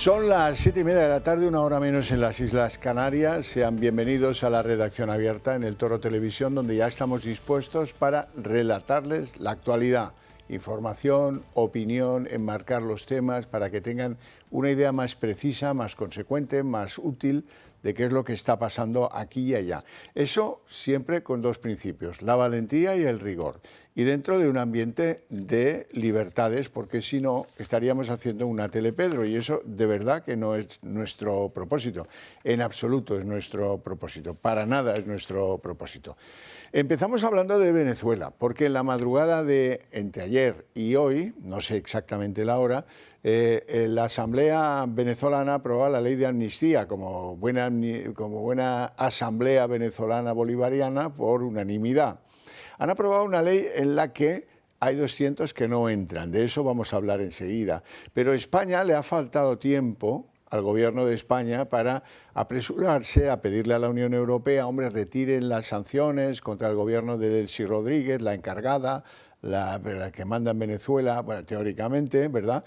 Son las 7:30 de la tarde, una hora menos en las Islas Canarias. Sean bienvenidos a la redacción abierta en el Toro Televisión, donde ya estamos dispuestos para relatarles la actualidad, información, opinión, enmarcar los temas para que tengan una idea más precisa, más consecuente, más útil de qué es lo que está pasando aquí y allá. Eso siempre con dos principios, la valentía y el rigor. Y dentro de un ambiente de libertades, porque si no estaríamos haciendo una telepedro y eso de verdad que no es nuestro propósito. En absoluto es nuestro propósito, para nada es nuestro propósito. Empezamos hablando de Venezuela, porque en la madrugada de entre ayer y hoy, no sé exactamente la hora, la Asamblea venezolana aprobó la ley de amnistía como buena asamblea venezolana bolivariana por unanimidad. Han aprobado una ley en la que hay 200 que no entran, de eso vamos a hablar enseguida. Pero a España le ha faltado tiempo, al gobierno de España, para apresurarse a pedirle a la Unión Europea, hombre, retiren las sanciones contra el gobierno de Delcy Rodríguez, la encargada, la que manda en Venezuela, bueno, teóricamente, ¿verdad?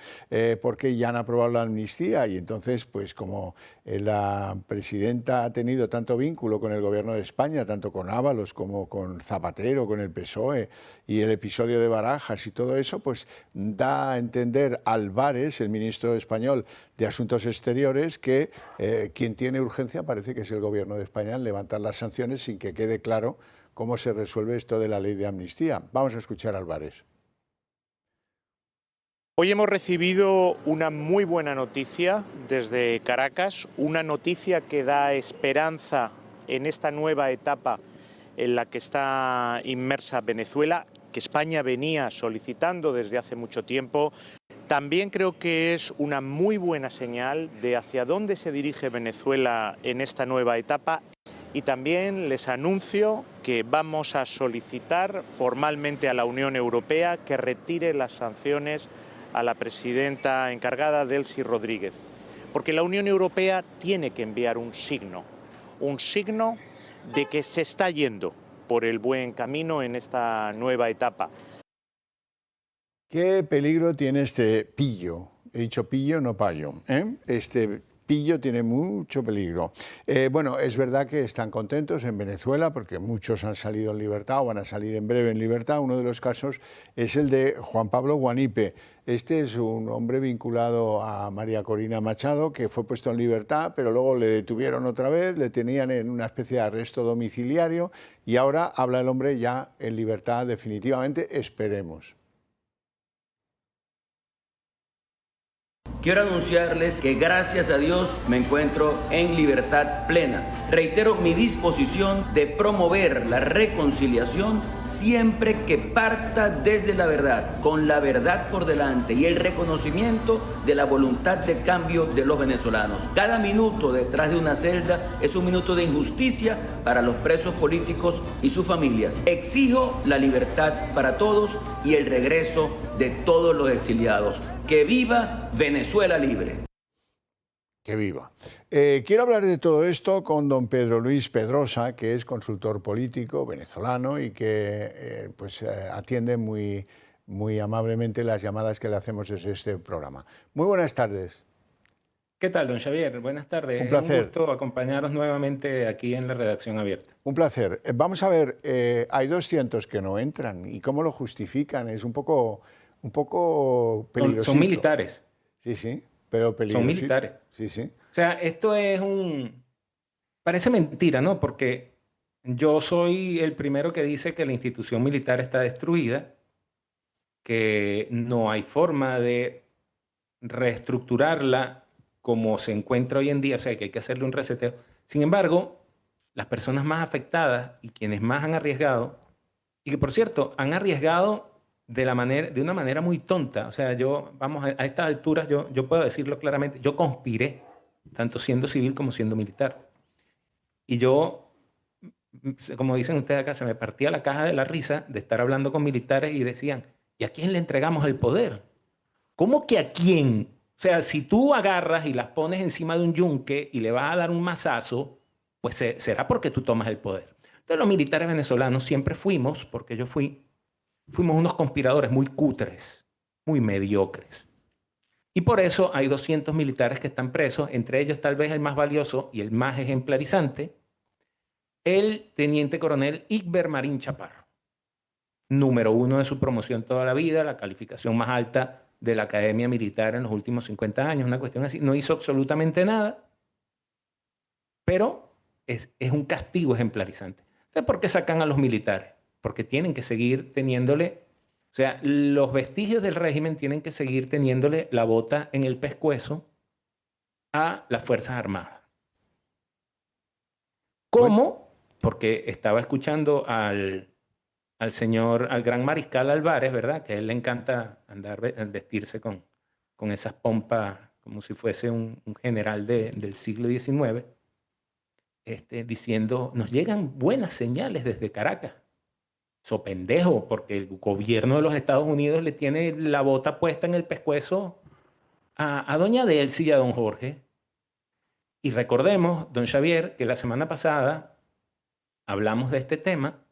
Porque ya han aprobado la amnistía y entonces, pues como la presidenta ha tenido tanto vínculo con el gobierno de España, tanto con Ábalos como con Zapatero, con el PSOE y el episodio de Barajas y todo eso, pues da a entender a Álvarez, el ministro español de Asuntos Exteriores, que quien tiene urgencia parece que es el gobierno de España en levantar las sanciones sin que quede claro cómo se resuelve esto de la ley de amnistía. Vamos a escuchar a Álvarez. Hoy hemos recibido una muy buena noticia desde Caracas, una noticia que da esperanza en esta nueva etapa en la que está inmersa Venezuela, que España venía solicitando desde hace mucho tiempo. También creo que es una muy buena señal de hacia dónde se dirige Venezuela en esta nueva etapa. Y también les anuncio que vamos a solicitar formalmente a la Unión Europea que retire las sanciones a la presidenta encargada Delcy Rodríguez. Porque la Unión Europea tiene que enviar un signo de que se está yendo por el buen camino en esta nueva etapa. ¿Qué peligro tiene este pillo? He dicho pillo, no payo, ¿eh? Este pillo tiene mucho peligro. Bueno, es verdad que están contentos en Venezuela porque muchos han salido en libertad o van a salir en breve en libertad. Uno de los casos es el de Juan Pablo Guanipe. Este es un hombre vinculado a María Corina Machado que fue puesto en libertad, pero luego le detuvieron otra vez, le tenían en una especie de arresto domiciliario y ahora habla el hombre ya en libertad definitivamente, esperemos. Quiero anunciarles que gracias a Dios me encuentro en libertad plena. Reitero mi disposición de promover la reconciliación siempre que parta desde la verdad, con la verdad por delante y el reconocimiento de la voluntad de cambio de los venezolanos. Cada minuto detrás de una celda es un minuto de injusticia para los presos políticos y sus familias. Exijo la libertad para todos y el regreso de todos los exiliados. ¡Que viva Venezuela libre! ¡Que viva! Quiero hablar de todo esto con don Pedro Luis Pedrosa, que es consultor político venezolano y que atiende muy amablemente las llamadas que le hacemos desde este programa. Muy buenas tardes. ¿Qué tal, don Xavier? Buenas tardes. Un placer. Un gusto acompañaros nuevamente aquí en la redacción abierta. Un placer. Vamos a ver, hay 200 que no entran. ¿Y cómo lo justifican? Es un poco peligrosito. Son militares. Sí, pero peligrosito. Son militares. Sí. O sea, esto es parece mentira, ¿no? Porque yo soy el primero que dice que la institución militar está destruida, que no hay forma de reestructurarla como se encuentra hoy en día, o sea, que hay que hacerle un reseteo. Sin embargo, las personas más afectadas y quienes más han arriesgado, y que por cierto, han arriesgado de una manera muy tonta. O sea, a estas alturas, yo puedo decirlo claramente, yo conspiré, tanto siendo civil como siendo militar. Y yo, como dicen ustedes acá, se me partía la caja de la risa de estar hablando con militares y decían, ¿y a quién le entregamos el poder? ¿Cómo que a quién? O sea, si tú agarras y las pones encima de un yunque y le vas a dar un mazazo, pues será porque tú tomas el poder. Entonces los militares venezolanos siempre fuimos, porque yo fuimos unos conspiradores muy cutres, muy mediocres. Y por eso hay 200 militares que están presos, entre ellos tal vez el más valioso y el más ejemplarizante, el teniente coronel Igber Marín Chaparro, número 1 de su promoción toda la vida, la calificación más alta de la Academia Militar en los últimos 50 años, una cuestión así. No hizo absolutamente nada, pero es un castigo ejemplarizante. Entonces, ¿por qué sacan a los militares? Porque tienen que seguir teniéndole, o sea, los vestigios del régimen tienen que seguir teniéndole la bota en el pescuezo a las Fuerzas Armadas. ¿Cómo? Porque estaba escuchando al gran mariscal Álvarez, ¿verdad? Que a él le encanta vestirse con esas pompas como si fuese un general del siglo XIX, diciendo, nos llegan buenas señales desde Caracas. So pendejo, porque el gobierno de los Estados Unidos le tiene la bota puesta en el pescuezo a doña Delcy y a don Jorge. Y recordemos, don Xavier, que la semana pasada hablamos de este tema,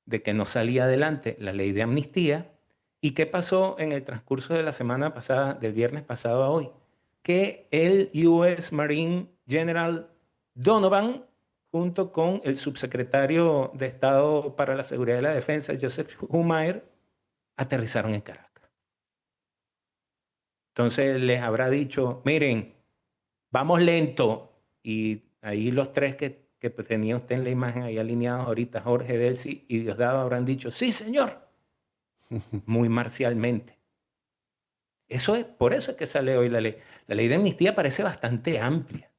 de que no salía adelante la ley de amnistía. ¿Y qué pasó en el transcurso de la semana pasada, del viernes pasado a hoy? Que el US Marine General Donovan, junto con el subsecretario de Estado para la Seguridad y la Defensa, Joseph Humair, aterrizaron en Caracas. Entonces les habrá dicho, miren, vamos lento. Y ahí los tres que tenía usted en la imagen ahí alineados ahorita, Jorge, Delcy y Diosdado, habrán dicho, sí, señor, muy marcialmente. Por eso es que sale hoy la ley. La ley de amnistía parece bastante amplia,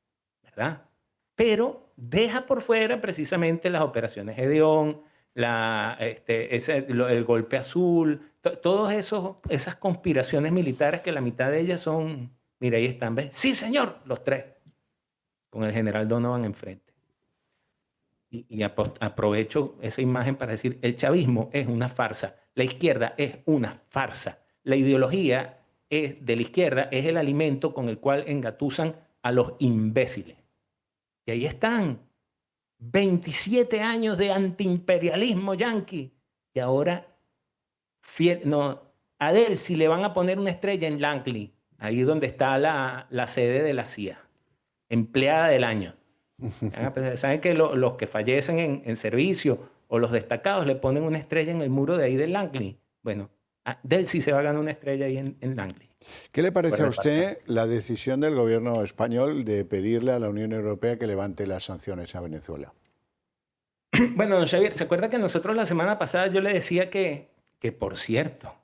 ¿verdad? Pero deja por fuera precisamente las operaciones Gedeón, el golpe azul, todas esas conspiraciones militares que la mitad de ellas son, mira, ahí están, ¿ves? Sí, señor, los tres, con el general Donovan enfrente. Y aprovecho esa imagen para decir, el chavismo es una farsa, la izquierda es una farsa, la ideología de la izquierda es el alimento con el cual engatusan a los imbéciles. Y ahí están, 27 años de antiimperialismo yanqui, y ahora a Delcy le van a poner una estrella en Langley, ahí donde está la sede de la CIA, empleada del año. ¿Saben que los que fallecen en servicio o los destacados le ponen una estrella en el muro de ahí de Langley? Bueno, Delcy se va a ganar una estrella ahí en Langley. ¿Qué le parece a usted la decisión del gobierno español de pedirle a la Unión Europea que levante las sanciones a Venezuela? Bueno, don Xavier, ¿se acuerda que nosotros la semana pasada yo le decía que por cierto,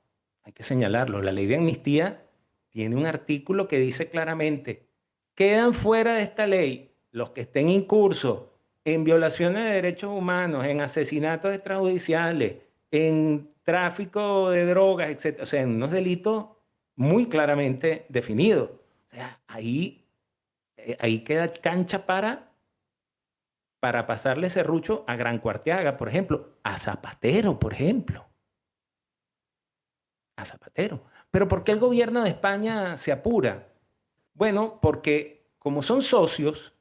hay que señalarlo, la ley de amnistía tiene un artículo que dice claramente, quedan fuera de esta ley los que estén incursos en violaciones de derechos humanos, en asesinatos extrajudiciales, en tráfico de drogas, etc. O sea, en unos delitos muy claramente definidos. O sea, ahí queda cancha para pasarle serrucho a Gran Cuarteaga, por ejemplo, a Zapatero, por ejemplo. A Zapatero. Pero ¿por qué el gobierno de España se apura? Bueno, porque como son socios,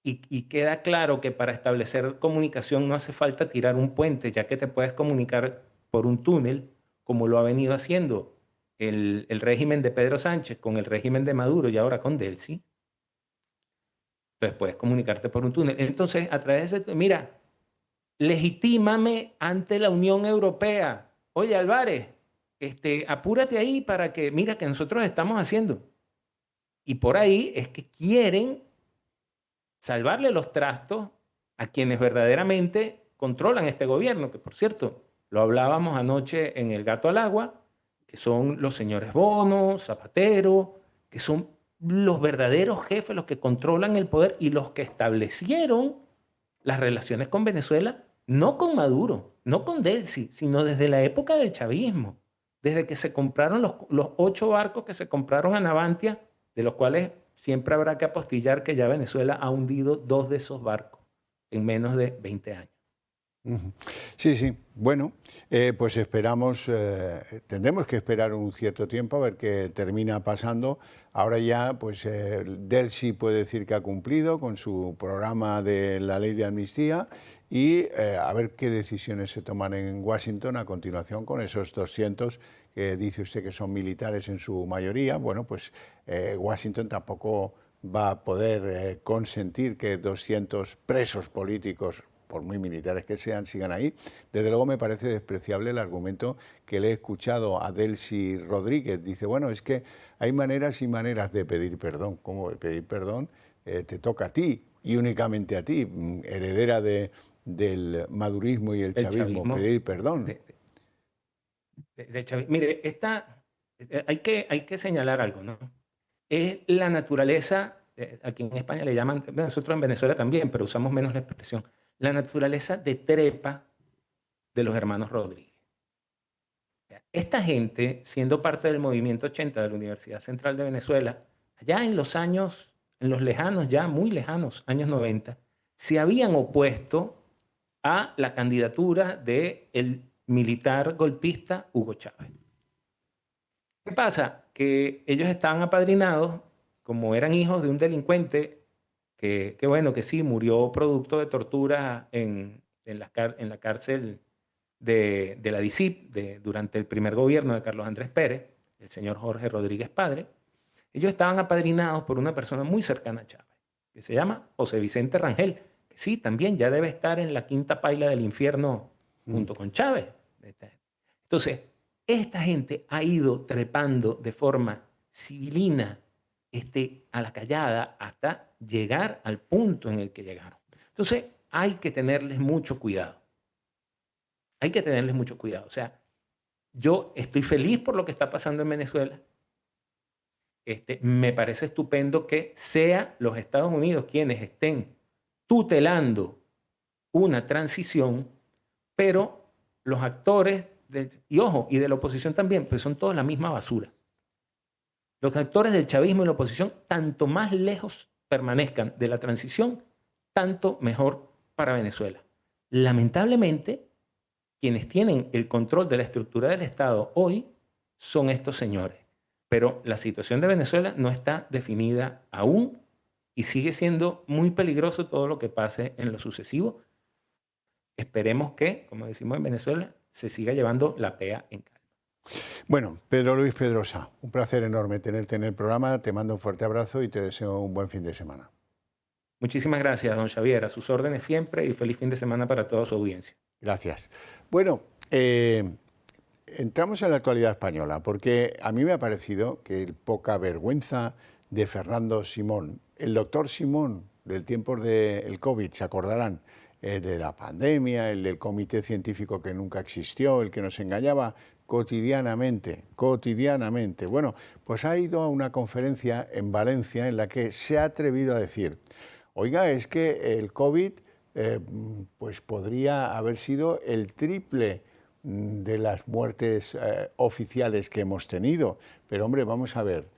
y queda claro que para establecer comunicación no hace falta tirar un puente, ya que te puedes comunicar por un túnel, como lo ha venido haciendo el régimen de Pedro Sánchez con el régimen de Maduro y ahora con Delcy. Entonces puedes comunicarte por un túnel. Entonces, a través de mira, legitímame ante la Unión Europea. Oye, Álvarez, apúrate ahí para que, mira, que nosotros estamos haciendo. Y por ahí es que quieren salvarle los trastos a quienes verdaderamente controlan este gobierno, que por cierto, lo hablábamos anoche en El Gato al Agua, que son los señores Bono, Zapatero, que son los verdaderos jefes, los que controlan el poder y los que establecieron las relaciones con Venezuela, no con Maduro, no con Delcy, sino desde la época del chavismo, desde que se compraron los 8 barcos que se compraron a Navantia, de los cuales siempre habrá que apostillar que ya Venezuela ha hundido 2 de esos barcos en menos de 20 años. Sí, sí. Bueno, pues esperamos, tendremos que esperar un cierto tiempo a ver qué termina pasando. Ahora ya, pues Delcy puede decir que ha cumplido con su programa de la ley de amnistía y a ver qué decisiones se toman en Washington a continuación con esos 200 que dice usted que son militares en su mayoría, bueno, pues Washington tampoco va a poder consentir que 200 presos políticos, por muy militares que sean, sigan ahí. Desde luego me parece despreciable el argumento que le he escuchado a Delcy Rodríguez. Dice, bueno, es que hay maneras y maneras de pedir perdón. ¿Cómo de pedir perdón? Te toca a ti y únicamente a ti, heredera del madurismo y el chavismo, pedir perdón. Mire, hay que señalar algo, ¿no? Es la naturaleza, aquí en España le llaman, nosotros en Venezuela también, pero usamos menos la expresión, la naturaleza de trepa de los hermanos Rodríguez. Esta gente, siendo parte del movimiento 80 de la Universidad Central de Venezuela, allá en los años, en los lejanos, ya muy lejanos, años 90, se habían opuesto a la candidatura del militar golpista Hugo Chávez. ¿Qué pasa? Que ellos estaban apadrinados, como eran hijos de un delincuente que bueno, que sí, murió producto de tortura en la cárcel de la DICIP durante el primer gobierno de Carlos Andrés Pérez, el señor Jorge Rodríguez Padre. Ellos estaban apadrinados por una persona muy cercana a Chávez, que se llama José Vicente Rangel, que sí, también ya debe estar en la quinta paila del infierno junto con Chávez. Entonces, esta gente ha ido trepando de forma civilina a la callada hasta llegar al punto en el que llegaron. Entonces, hay que tenerles mucho cuidado. Hay que tenerles mucho cuidado. O sea, yo estoy feliz por lo que está pasando en Venezuela. Me parece estupendo que sea los Estados Unidos quienes estén tutelando una transición, pero los actores, y de la oposición también, pues son todos la misma basura. Los actores del chavismo y la oposición, tanto más lejos permanezcan de la transición, tanto mejor para Venezuela. Lamentablemente, quienes tienen el control de la estructura del Estado hoy son estos señores. Pero la situación de Venezuela no está definida aún y sigue siendo muy peligroso todo lo que pase en lo sucesivo. Esperemos que, como decimos en Venezuela, se siga llevando la pea en calma. Bueno, Pedro Luis Pedrosa, un placer enorme tenerte en el programa. Te mando un fuerte abrazo y te deseo un buen fin de semana. Muchísimas gracias, don Xavier. A sus órdenes siempre y feliz fin de semana para toda su audiencia. Gracias. Bueno, entramos en la actualidad española porque a mí me ha parecido que el poca vergüenza de Fernando Simón, el doctor Simón del tiempo del COVID, se acordarán, de la pandemia, el del comité científico que nunca existió, el que nos engañaba cotidianamente. Bueno, pues ha ido a una conferencia en Valencia en la que se ha atrevido a decir, oiga, es que el COVID pues podría haber sido el triple de las muertes oficiales que hemos tenido. Pero hombre, vamos a ver,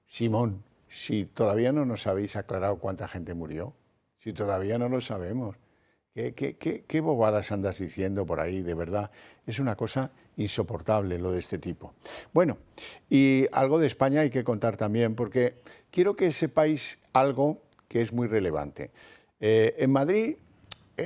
Simón, si todavía no nos habéis aclarado cuánta gente murió, si todavía no lo sabemos, ¿qué bobadas andas diciendo por ahí? De verdad, es una cosa insoportable lo de este tipo. Bueno, y algo de España hay que contar también, porque quiero que sepáis algo que es muy relevante. En Madrid,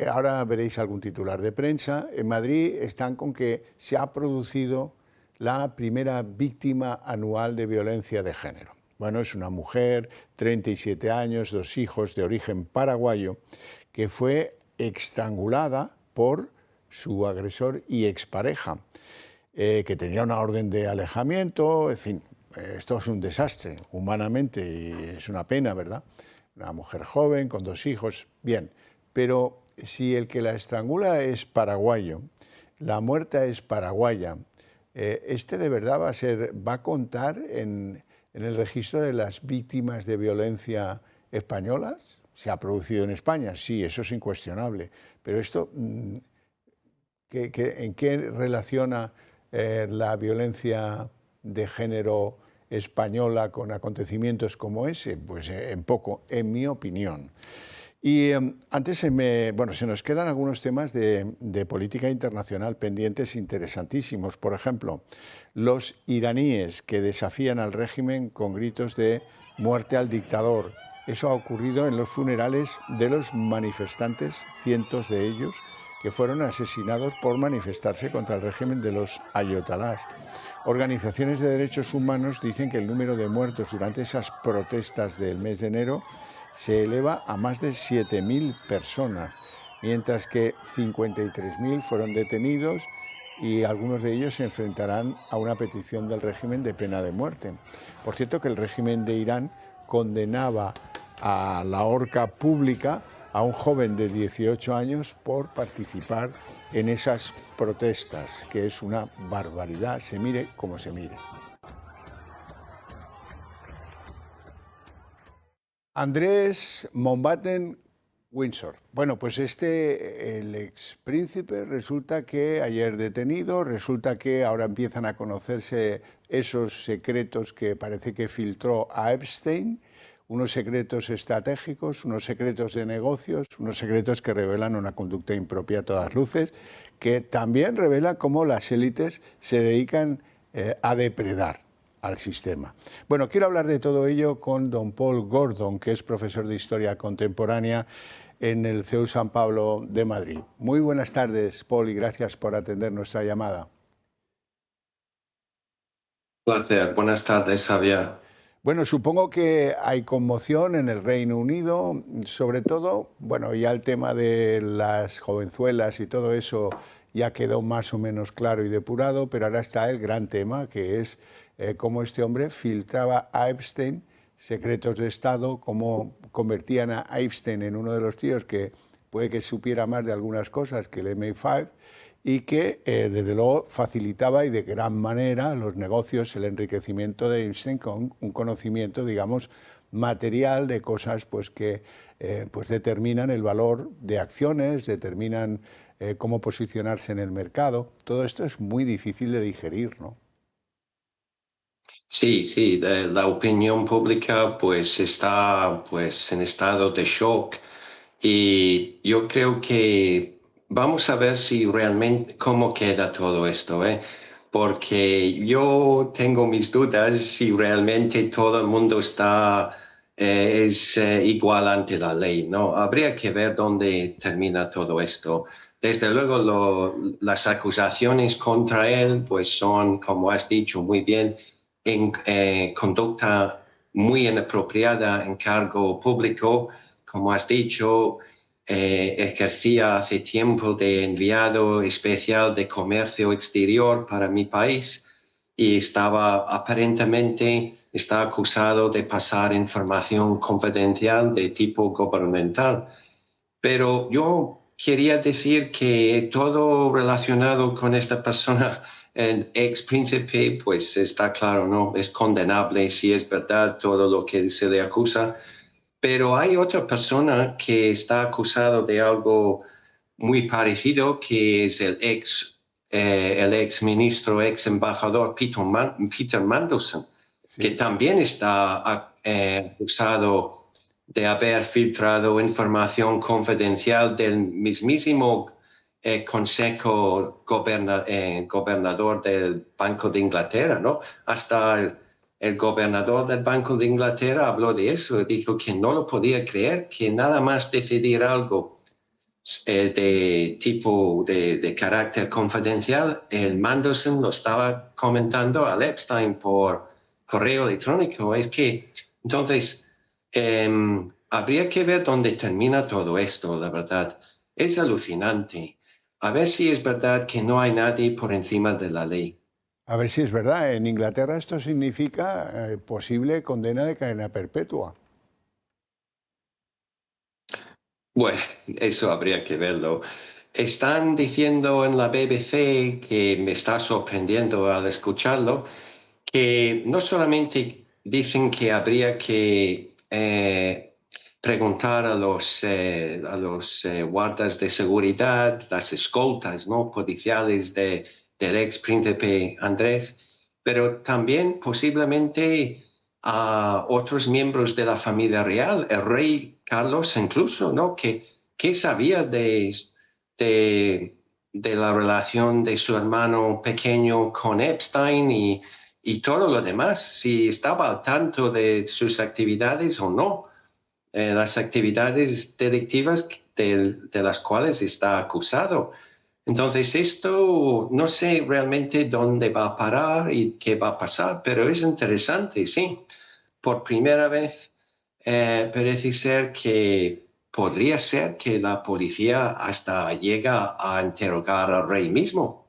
ahora veréis algún titular de prensa, en Madrid están con que se ha producido la primera víctima anual de violencia de género. Bueno, es una mujer, 37 años, 2 hijos, de origen paraguayo, que fue estrangulada por su agresor y expareja, que tenía una orden de alejamiento. En fin, esto es un desastre humanamente y es una pena, ¿verdad? Una mujer joven con 2 hijos, bien, pero si el que la estrangula es paraguayo, la muerta es paraguaya, de verdad va a contar en el registro de las víctimas de violencia españolas. ¿Se ha producido en España? Sí, eso es incuestionable. Pero esto, ¿en qué relaciona la violencia de género española con acontecimientos como ese? Pues en poco, en mi opinión. Y antes se nos quedan algunos temas de política internacional pendientes interesantísimos. Por ejemplo, los iraníes que desafían al régimen con gritos de muerte al dictador. Eso ha ocurrido en los funerales de los manifestantes, cientos de ellos, que fueron asesinados por manifestarse contra el régimen de los ayatolás. Organizaciones de derechos humanos dicen que el número de muertos durante esas protestas del mes de enero se eleva a más de 7.000 personas, mientras que 53.000 fueron detenidos y algunos de ellos se enfrentarán a una petición del régimen de pena de muerte. Por cierto, que el régimen de Irán condenaba a la horca pública a un joven de 18 años por participar en esas protestas, que es una barbaridad, se mire como se mire. Andrés Mountbatten Windsor. Bueno, pues el ex príncipe, resulta que ayer detenido, resulta que ahora empiezan a conocerse esos secretos que parece que filtró a Epstein, unos secretos estratégicos, unos secretos de negocios, unos secretos que revelan una conducta impropia a todas luces, que también revela cómo las élites se dedican a depredar al sistema. Bueno, quiero hablar de todo ello con don Paul Gordon, que es profesor de Historia Contemporánea en el CEU San Pablo de Madrid. Muy buenas tardes, Paul, y gracias por atender nuestra llamada. Placer. Buenas tardes, Javier. Bueno, supongo que hay conmoción en el Reino Unido, sobre todo, bueno, ya el tema de las jovenzuelas y todo eso ya quedó más o menos claro y depurado, pero ahora está el gran tema, que es cómo este hombre filtraba a Epstein secretos de Estado, cómo convertían a Epstein en uno de los tíos que puede que supiera más de algunas cosas que el MI5, y que desde luego facilitaba y de gran manera los negocios, el enriquecimiento de Einstein con un conocimiento, digamos, material de cosas pues, que pues determinan el valor de acciones, determinan cómo posicionarse en el mercado. Todo esto es muy difícil de digerir, ¿no? Sí, la opinión pública pues está pues en estado de shock y yo creo que vamos a ver si realmente cómo queda todo esto, ¿eh? Porque yo tengo mis dudas si realmente todo el mundo está es igual ante la ley, ¿no? Habría que ver dónde termina todo esto. Desde luego las acusaciones contra él pues son, como has dicho muy bien, en conducta muy inapropiada en cargo público, como has dicho, ejercía hace tiempo de enviado especial de comercio exterior para mi país y aparentemente está acusado de pasar información confidencial de tipo gubernamental. Pero yo quería decir que todo relacionado con esta persona, el ex príncipe, pues está claro, ¿no? Es condenable si es verdad todo lo que se le acusa. Pero hay otra persona que está acusado de algo muy parecido, que es el ex ministro, ex embajador Peter Mandelson, Sí. que también está acusado de haber filtrado información confidencial del mismísimo consejo gobernador del Banco de Inglaterra, ¿no? Hasta el gobernador del Banco de Inglaterra habló de eso, dijo que no lo podía creer, que nada más decidir algo de tipo de carácter confidencial, el Mandelson lo estaba comentando al Epstein por correo electrónico. Es que, entonces, habría que ver dónde termina todo esto, la verdad. Es alucinante. A ver si es verdad que no hay nadie por encima de la ley. A ver si es verdad. En Inglaterra esto significa posible condena de cadena perpetua. Bueno, eso habría que verlo. Están diciendo en la BBC, que me está sorprendiendo al escucharlo, que no solamente dicen que habría que preguntar a los guardas de seguridad, las escoltas, ¿no?, policiales del ex príncipe Andrés, pero también posiblemente a otros miembros de la familia real, el rey Carlos incluso, ¿no?, que sabía de la relación de su hermano pequeño con Epstein y todo lo demás, si estaba al tanto de sus actividades o no, las actividades delictivas de las cuales está acusado. Entonces, esto no sé realmente dónde va a parar y qué va a pasar, pero es interesante, sí. Por primera vez parece ser que podría ser que la policía hasta llega a interrogar al rey mismo.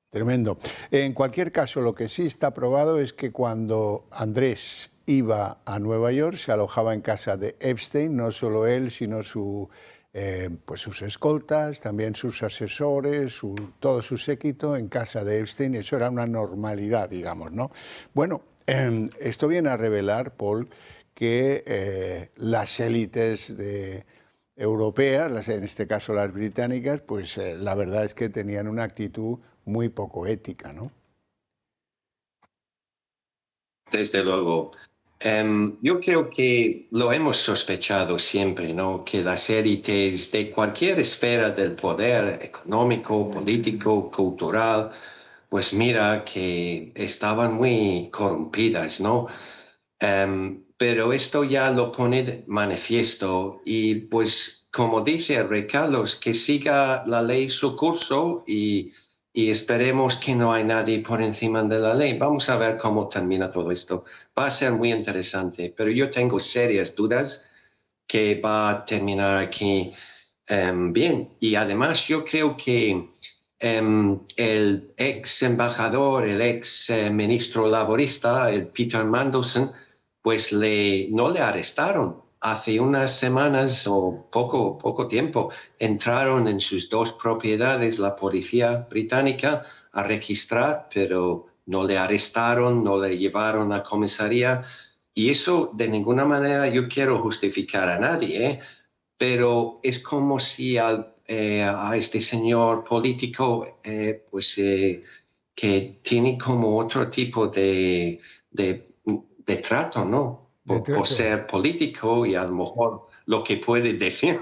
Tremendo. En cualquier caso, lo que sí está probado es que cuando Andrés iba a Nueva York, se alojaba en casa de Epstein, no solo él, sino pues sus escoltas, también sus asesores, todo su séquito en casa de Epstein. Eso era una normalidad, digamos, ¿no? Bueno, esto viene a revelar, Paul, que las élites europeas, en este caso las británicas, pues la verdad es que tenían una actitud muy poco ética, ¿no? Desde luego. Yo creo que lo hemos sospechado siempre, ¿no? Que las élites de cualquier esfera del poder económico, político, cultural, pues mira que estaban muy corrompidas, ¿no? Pero esto ya lo pone de manifiesto y pues como dice el rey Carlos, que siga la ley su curso y esperemos que no hay nadie por encima de la ley. Vamos a ver cómo termina todo esto. Va a ser muy interesante, pero yo tengo serias dudas que va a terminar aquí bien. Y además yo creo que el ex embajador, el ex ministro laborista, el Peter Mandelson, pues no le arrestaron. Hace unas semanas o poco tiempo entraron en sus dos propiedades la policía británica a registrar, pero no le arrestaron, no le llevaron a comisaría. Y eso de ninguna manera yo quiero justificar a nadie, ¿eh? Pero es como si a este señor político, que tiene como otro tipo de trato, ¿no? De Por trato. ser político y a lo mejor lo que puede decir.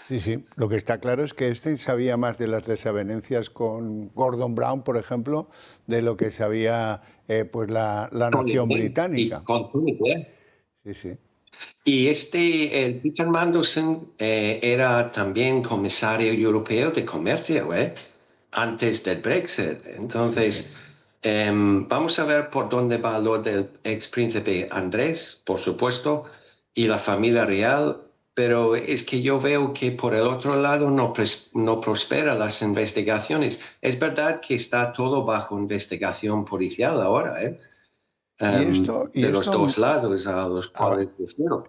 Sí, sí. Lo que está claro es que este sabía más de las desavenencias con Gordon Brown, por ejemplo, de lo que sabía pues la nación Y británica. con Tony Blair. Sí, sí. Y el Peter Mandelson era también comisario europeo de comercio, antes del Brexit. Sí, sí. Entonces, vamos a ver por dónde va lo del ex príncipe Andrés, por supuesto, y la familia real, pero es que yo veo que por el otro lado no prospera las investigaciones. Es verdad que está todo bajo investigación policial ahora, Y esto, y de los esto dos lados a los hab- cuales prefiero.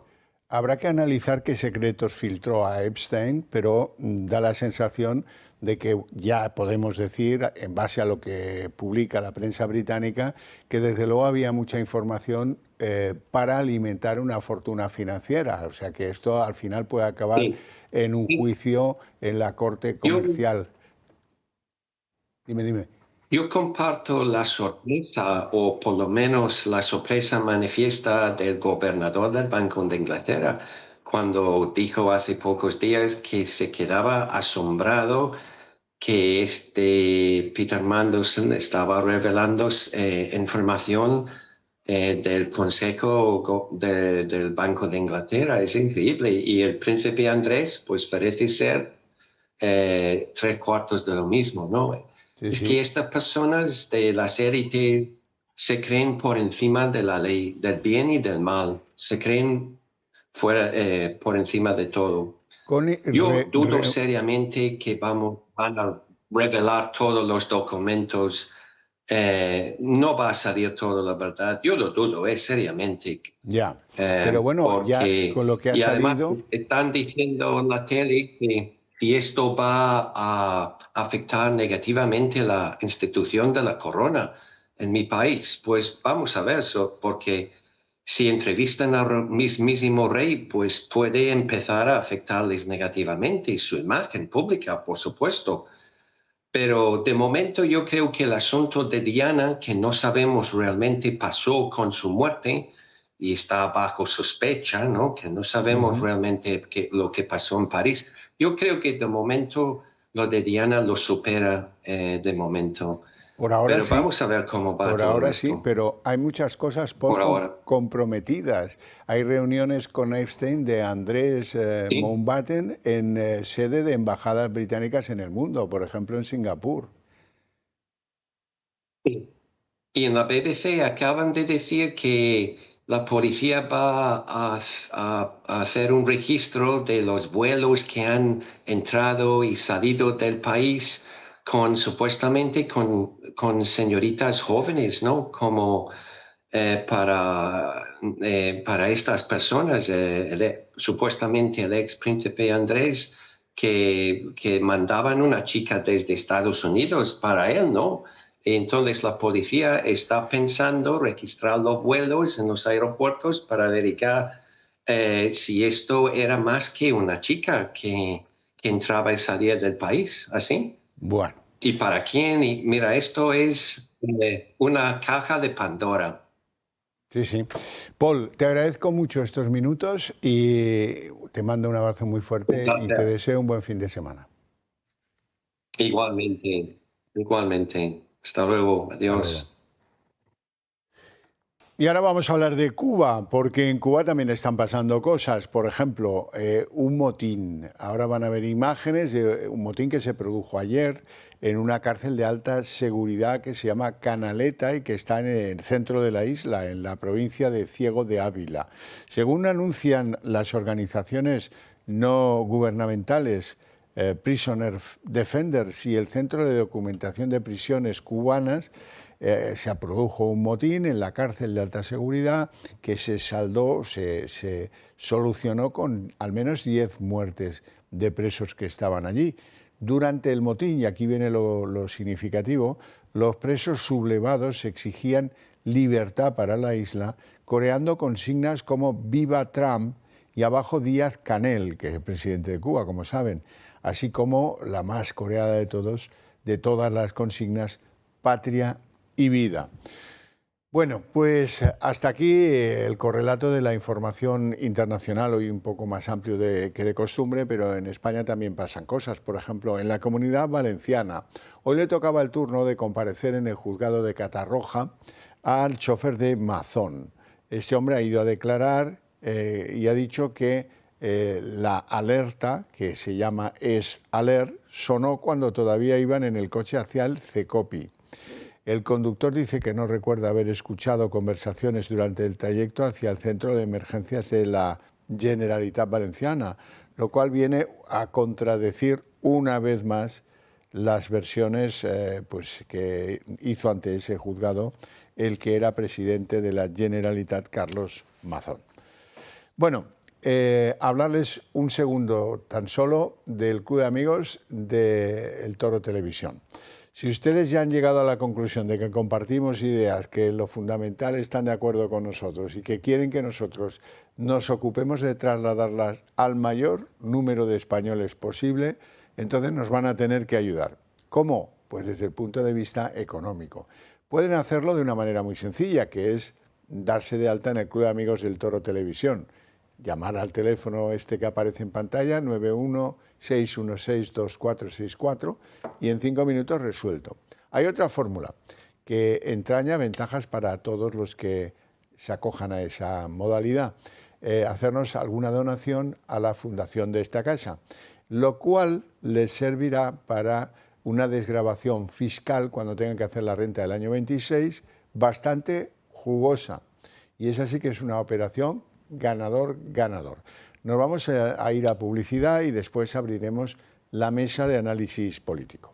habrá que analizar qué secretos filtró a Epstein, pero da la sensación de que ya podemos decir, en base a lo que publica la prensa británica, que desde luego había mucha información para alimentar una fortuna financiera. O sea que esto al final puede acabar Sí. en un Sí. juicio en la corte Yo, comercial. Dime, dime. yo comparto la sorpresa, o por lo menos la sorpresa manifiesta del gobernador del Banco de Inglaterra, cuando dijo hace pocos días que se quedaba asombrado que este Peter Mandelson estaba revelando información del del Banco de Inglaterra. Es increíble. Y el príncipe Andrés, pues parece ser tres cuartos de lo mismo, ¿no? Sí, Es que sí. estas personas de las élites se creen por encima de la ley, del bien y del mal, se creen por encima de todo. Connie, Yo dudo seriamente que van a revelar todos los documentos. No va a salir toda la verdad. Yo lo dudo, seriamente. ya. Pero bueno, ya con lo que ha Y además salido, están diciendo en la tele que si esto va a afectar negativamente la institución de la corona en mi país, pues vamos a ver eso, porque si entrevistan al mismísimo rey, pues puede empezar a afectarles negativamente su imagen pública, por supuesto. Pero de momento yo creo que el asunto de Diana, que no sabemos realmente pasó con su muerte y está bajo sospecha, ¿no? Que no sabemos realmente lo que pasó en París. Yo creo que de momento lo de Diana lo supera de momento. Por ahora Pero sí. vamos a ver cómo va Por todo ahora esto. sí, pero hay muchas cosas Por ahora. comprometidas. Hay reuniones con Epstein de Andrés Sí. Mountbatten en sede de embajadas británicas en el mundo, por ejemplo en Singapur. Sí. Y en la BBC acaban de decir que la policía va a hacer un registro de los vuelos que han entrado y salido del país supuestamente con señoritas jóvenes, ¿no? Como para estas personas, supuestamente el ex príncipe Andrés, que mandaban una chica desde Estados Unidos para él, ¿no? Entonces la policía está pensando registrar los vuelos en los aeropuertos para verificar si esto era más que una chica que entraba y salía del país, ¿así? Bueno, ¿Y para quién? Y mira, esto es una caja de Pandora. sí, sí. Paul, te agradezco mucho estos minutos y te mando un abrazo muy fuerte y te deseo un buen fin de semana. Igualmente, igualmente. Hasta luego, adiós. Hasta luego. Y ahora vamos a hablar de Cuba, porque en Cuba también están pasando cosas. Por ejemplo, un motín. Ahora van a ver imágenes de un motín que se produjo ayer en una cárcel de alta seguridad que se llama Canaleta y que está en el centro de la isla, en la provincia de Ciego de Ávila. Según anuncian las organizaciones no gubernamentales, Prisoner Defenders y el Centro de Documentación de Prisiones Cubanas, se produjo un motín en la cárcel de alta seguridad que se saldó, se solucionó con al menos 10 muertes de presos que estaban allí. Durante el motín, y aquí viene lo significativo, los presos sublevados exigían libertad para la isla, coreando consignas como «Viva Trump» y abajo Díaz Canel, que es el presidente de Cuba, como saben, así como la más coreada de todas las consignas, «Patria y vida». Bueno, pues hasta aquí el correlato de la información internacional, hoy un poco más amplio que de costumbre, pero en España también pasan cosas. Por ejemplo, en la Comunidad Valenciana, hoy le tocaba el turno de comparecer en el juzgado de Catarroja al chofer de Mazón. Este hombre ha ido a declarar y ha dicho que la alerta, que se llama Es Alert, sonó cuando todavía iban en el coche hacia el Cecopi. El conductor dice que no recuerda haber escuchado conversaciones durante el trayecto hacia el centro de emergencias de la Generalitat Valenciana, lo cual viene a contradecir una vez más las versiones que hizo ante ese juzgado el que era presidente de la Generalitat, Carlos Mazón. Bueno, hablarles un segundo tan solo del Club de Amigos de El Toro Televisión. Si ustedes ya han llegado a la conclusión de que compartimos ideas, que lo fundamental están de acuerdo con nosotros y que quieren que nosotros nos ocupemos de trasladarlas al mayor número de españoles posible, entonces nos van a tener que ayudar. ¿Cómo? Pues desde el punto de vista económico. Pueden hacerlo de una manera muy sencilla, que es darse de alta en el Club de Amigos del Toro Televisión. Llamar al teléfono que aparece en pantalla, 91-616-2464, y en 5 minutos resuelto. Hay otra fórmula que entraña ventajas para todos los que se acojan a esa modalidad. Hacernos alguna donación a la fundación de esta casa, lo cual les servirá para una desgravación fiscal cuando tengan que hacer la renta del año 26, bastante jugosa. Y esa sí que es una operación ganador-ganador. Nos vamos a ir a publicidad y después abriremos la mesa de análisis político.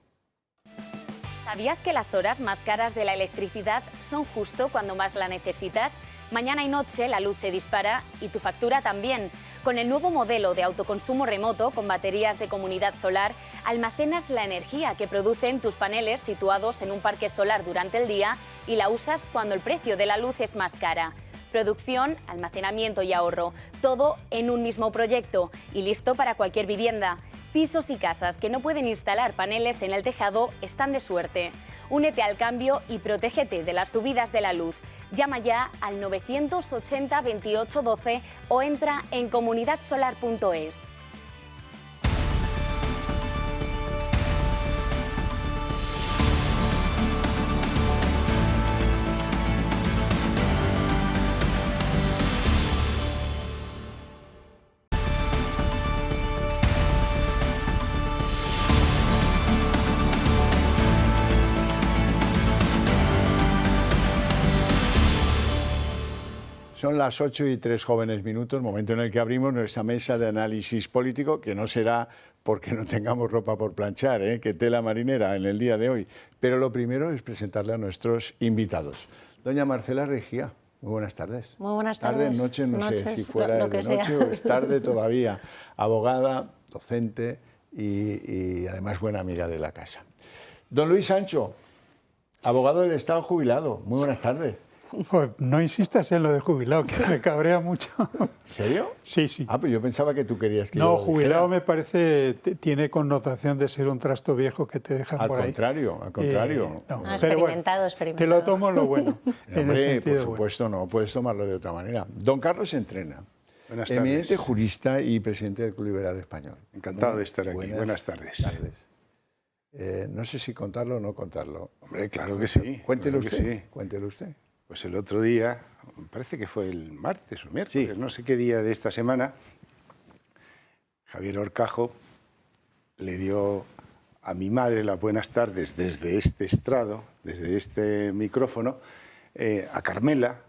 ¿Sabías que las horas más caras de la electricidad son justo cuando más la necesitas? Mañana y noche la luz se dispara y tu factura también. Con el nuevo modelo de autoconsumo remoto con baterías de comunidad solar, almacenas la energía que producen tus paneles situados en un parque solar durante el día y la usas cuando el precio de la luz es más cara. Producción, almacenamiento y ahorro, todo en un mismo proyecto y listo para cualquier vivienda. Pisos y casas que no pueden instalar paneles en el tejado están de suerte. Únete al cambio y protégete de las subidas de la luz. Llama ya al 980 28 12 o entra en comunidadsolar.es. Son las 8:03 jóvenes minutos, momento en el que abrimos nuestra mesa de análisis político, que no será porque no tengamos ropa por planchar, que tela marinera en el día de hoy. Pero lo primero es presentarle a nuestros invitados. Doña Marcela Regía, muy buenas tardes. Muy buenas tardes. Tarde, noche, no Noches, sé si fuera lo de que noche sea. o es tarde todavía. Abogada, docente y además buena amiga de la casa. Don Luis Sancho, abogado del Estado jubilado, muy buenas tardes. Pues no insistas en lo de jubilado, que me cabrea mucho. ¿En serio? Sí, sí. Ah, pues yo pensaba que tú querías que No, yo lo jubilado dijera. me parece, tiene connotación de ser un trasto viejo que te dejan por ahí. Al contrario. No, experimentado, pero bueno, experimentado. te lo tomo lo bueno, en el Hombre, sentido por supuesto, no puedes tomarlo de otra manera. Don Carlos Entrena, Buenas eminente tardes. jurista y presidente del Club Liberal Español. Encantado de estar aquí. Buenas tardes. No sé si contarlo o no contarlo. Hombre, claro que sí. Cuéntelo claro que usted. sí. Cuéntelo usted. Pues el otro día, me parece que fue el martes o miércoles, Sí. no sé qué día de esta semana, Javier Horcajo le dio a mi madre las buenas tardes desde este estrado, desde este micrófono, a Carmela,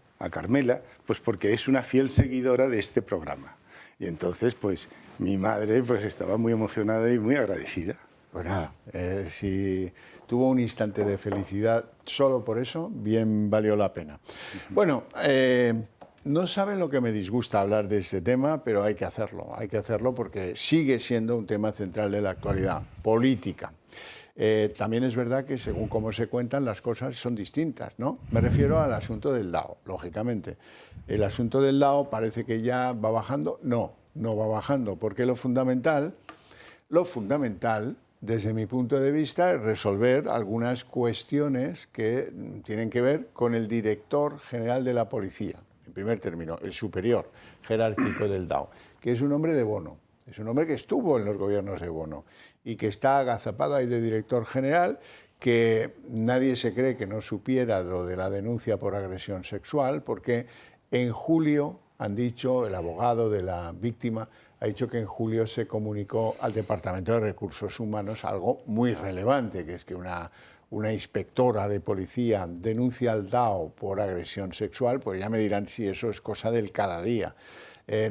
pues porque es una fiel seguidora de este programa. Y entonces, pues, mi madre pues, estaba muy emocionada y muy agradecida. Pues nada, si tuvo un instante de felicidad solo por eso, bien valió la pena. Bueno, no saben lo que me disgusta hablar de este tema, pero hay que hacerlo porque sigue siendo un tema central de la actualidad política. También es verdad que según cómo se cuentan las cosas son distintas, ¿no? Me refiero al asunto del DAO, lógicamente. El asunto del DAO parece que ya va bajando. No va bajando, porque lo fundamental, desde mi punto de vista, es resolver algunas cuestiones que tienen que ver con el director general de la policía, en primer término, el superior jerárquico del DAO, que es un hombre de Bono, es un hombre que estuvo en los gobiernos de Bono y que está agazapado ahí de director general, que nadie se cree que no supiera lo de la denuncia por agresión sexual, porque en julio, han dicho, el abogado de la víctima ha dicho que en julio se comunicó al Departamento de Recursos Humanos algo muy relevante, que es que una inspectora de policía denuncia al DAO por agresión sexual, pues ya me dirán si eso es cosa del cada día.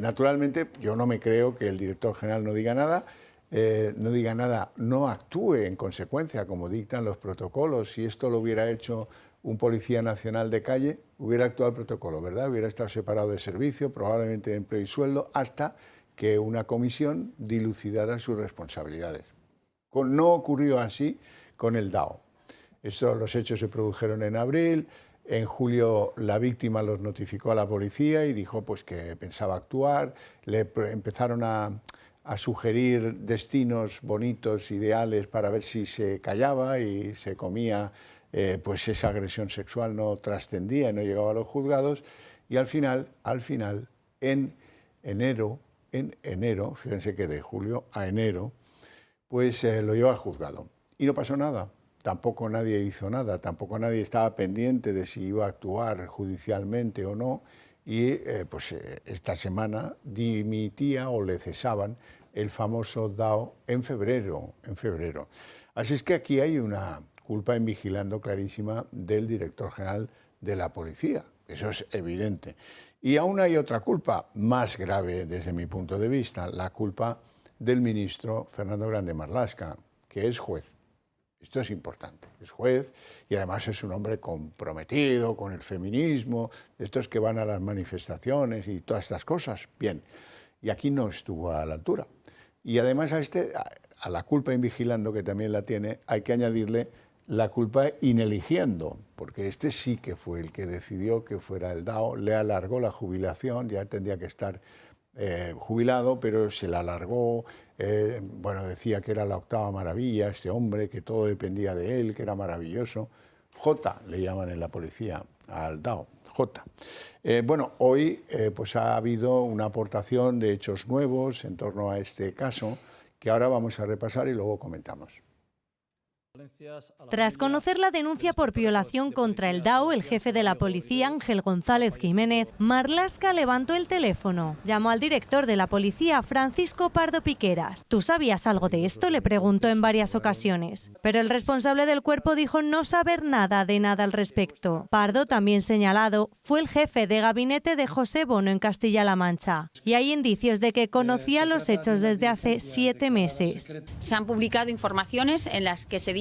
Naturalmente, yo no me creo que el director general no diga nada, no actúe en consecuencia, como dictan los protocolos. Si esto lo hubiera hecho un policía nacional de calle, hubiera actuado el protocolo, ¿verdad? Hubiera estado separado de servicio, probablemente de empleo y sueldo, hasta que una comisión dilucidara sus responsabilidades. No ocurrió así con el DAO. Los hechos se produjeron en abril, en julio la víctima los notificó a la policía y dijo pues, que pensaba actuar, le empezaron a sugerir destinos bonitos, ideales, para ver si se callaba y se comía, pues esa agresión sexual no trascendía y no llegaba a los juzgados, y al final, en enero, fíjense que de julio a enero, pues lo llevó al juzgado. Y no pasó nada, tampoco nadie hizo nada, tampoco nadie estaba pendiente de si iba a actuar judicialmente o no, y pues esta semana dimitía o le cesaban el famoso DAO en febrero. Así es que aquí hay una culpa en vigilando clarísima del director general de la policía, eso es evidente. Y aún hay otra culpa más grave desde mi punto de vista, la culpa del ministro Fernando Grande Marlaska, que es juez. Esto es importante, es juez y además es un hombre comprometido con el feminismo, de estos que van a las manifestaciones y todas estas cosas. Bien, y aquí no estuvo a la altura. Y además a la culpa en vigilando, que también la tiene, hay que añadirle la culpa ineligiendo, porque este sí que fue el que decidió que fuera el DAO, le alargó la jubilación, ya tendría que estar jubilado, pero se la alargó, decía que era la octava maravilla, este hombre, que todo dependía de él, que era maravilloso. J le llaman en la policía al DAO, J. Hoy pues ha habido una aportación de hechos nuevos en torno a este caso, que ahora vamos a repasar y luego comentamos. Tras conocer la denuncia por violación contra el DAO, el jefe de la policía, Ángel González Jiménez, Marlaska levantó el teléfono. Llamó al director de la policía, Francisco Pardo Piqueras. ¿Tú sabías algo de esto?, le preguntó en varias ocasiones. Pero el responsable del cuerpo dijo no saber nada al respecto. Pardo, también señalado, fue el jefe de gabinete de José Bono en Castilla-La Mancha. Y hay indicios de que conocía los hechos desde hace 7 meses. Se han publicado informaciones en las que se dicen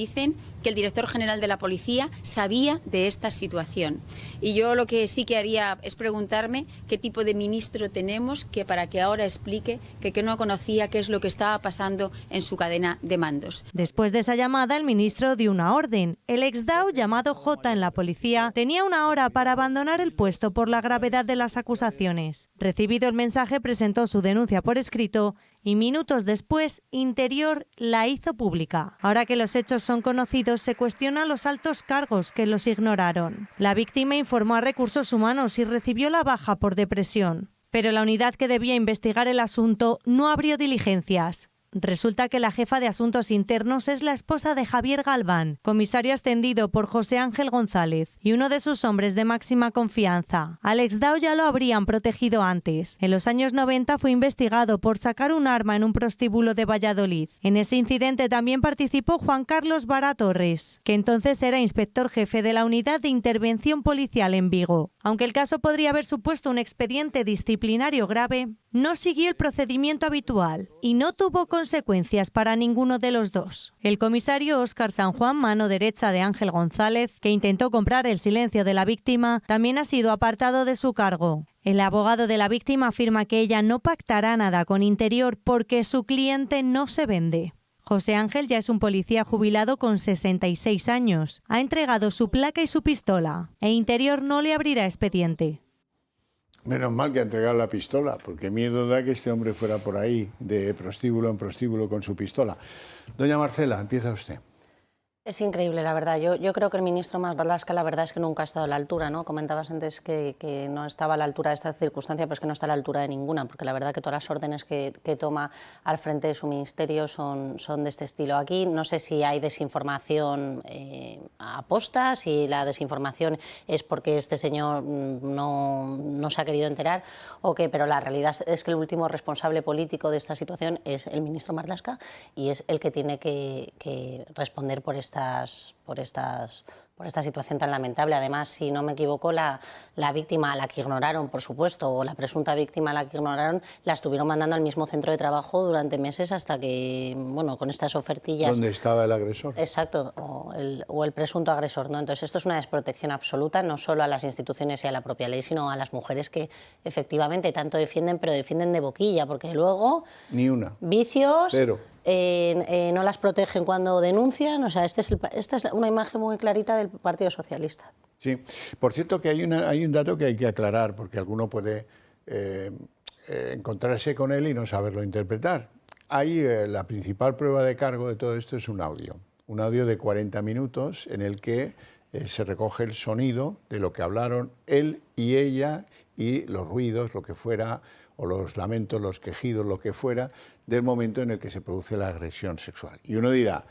que el director general de la policía sabía de esta situación. Y yo lo que sí que haría es preguntarme qué tipo de ministro tenemos que para que ahora explique que no conocía qué es lo que estaba pasando en su cadena de mandos. Después de esa llamada, el ministro dio una orden. El ex-DAO, llamado J en la policía, tenía 1 hora para abandonar el puesto por la gravedad de las acusaciones. Recibido el mensaje, presentó su denuncia por escrito y minutos después, Interior la hizo pública. Ahora que los hechos son conocidos, se cuestionan los altos cargos que los ignoraron. La víctima informó a Recursos Humanos y recibió la baja por depresión. Pero la unidad que debía investigar el asunto no abrió diligencias. Resulta que la jefa de Asuntos Internos es la esposa de Javier Galván, comisario ascendido por José Ángel González, y uno de sus hombres de máxima confianza. Al ex-DAO ya lo habrían protegido antes. En los años 90 fue investigado por sacar un arma en un prostíbulo de Valladolid. En ese incidente también participó Juan Carlos Vara Torres, que entonces era inspector jefe de la Unidad de Intervención Policial en Vigo. Aunque el caso podría haber supuesto un expediente disciplinario grave, no siguió el procedimiento habitual y no tuvo consecuencias para ninguno de los dos. El comisario Óscar San Juan, mano derecha de Ángel González, que intentó comprar el silencio de la víctima, también ha sido apartado de su cargo. El abogado de la víctima afirma que ella no pactará nada con Interior porque su cliente no se vende. José Ángel ya es un policía jubilado con 66 años. Ha entregado su placa y su pistola, e Interior no le abrirá expediente. Menos mal que ha entregado la pistola, porque miedo da que este hombre fuera por ahí, de prostíbulo en prostíbulo con su pistola. Doña Marcela, empieza usted. Es increíble, la verdad. Yo creo que el ministro Marlaska, la verdad es que nunca ha estado a la altura, ¿no? Comentabas antes que no estaba a la altura de esta circunstancia, pero es que no está a la altura de ninguna, porque la verdad que todas las órdenes que toma al frente de su ministerio son de este estilo. Aquí no sé si hay desinformación aposta, si la desinformación es porque este señor no se ha querido enterar o qué, pero la realidad es que el último responsable político de esta situación es el ministro Marlaska y es el que tiene que responder por esta situación tan lamentable. Además, si no me equivoco, la víctima a la que ignoraron, por supuesto, o la presunta víctima a la que ignoraron, la estuvieron mandando al mismo centro de trabajo durante meses hasta que, bueno, con estas ofertillas... ¿Dónde estaba el agresor? Exacto, o el presunto agresor, ¿no? Entonces, esto es una desprotección absoluta, no solo a las instituciones y a la propia ley, sino a las mujeres que efectivamente tanto defienden, pero defienden de boquilla, porque luego... Ni una. Vicios... Cero. No las protegen cuando denuncian. O sea, esta es una imagen muy clarita del Partido Socialista. Sí, por cierto que hay un dato que hay que aclarar, porque alguno puede encontrarse con él y no saberlo interpretar. La principal prueba de cargo de todo esto es un audio de 40 minutos en el que se recoge el sonido de lo que hablaron él y ella y los ruidos, lo que fuera, o los lamentos, los quejidos, lo que fuera, del momento en el que se produce la agresión sexual. Y uno dirá,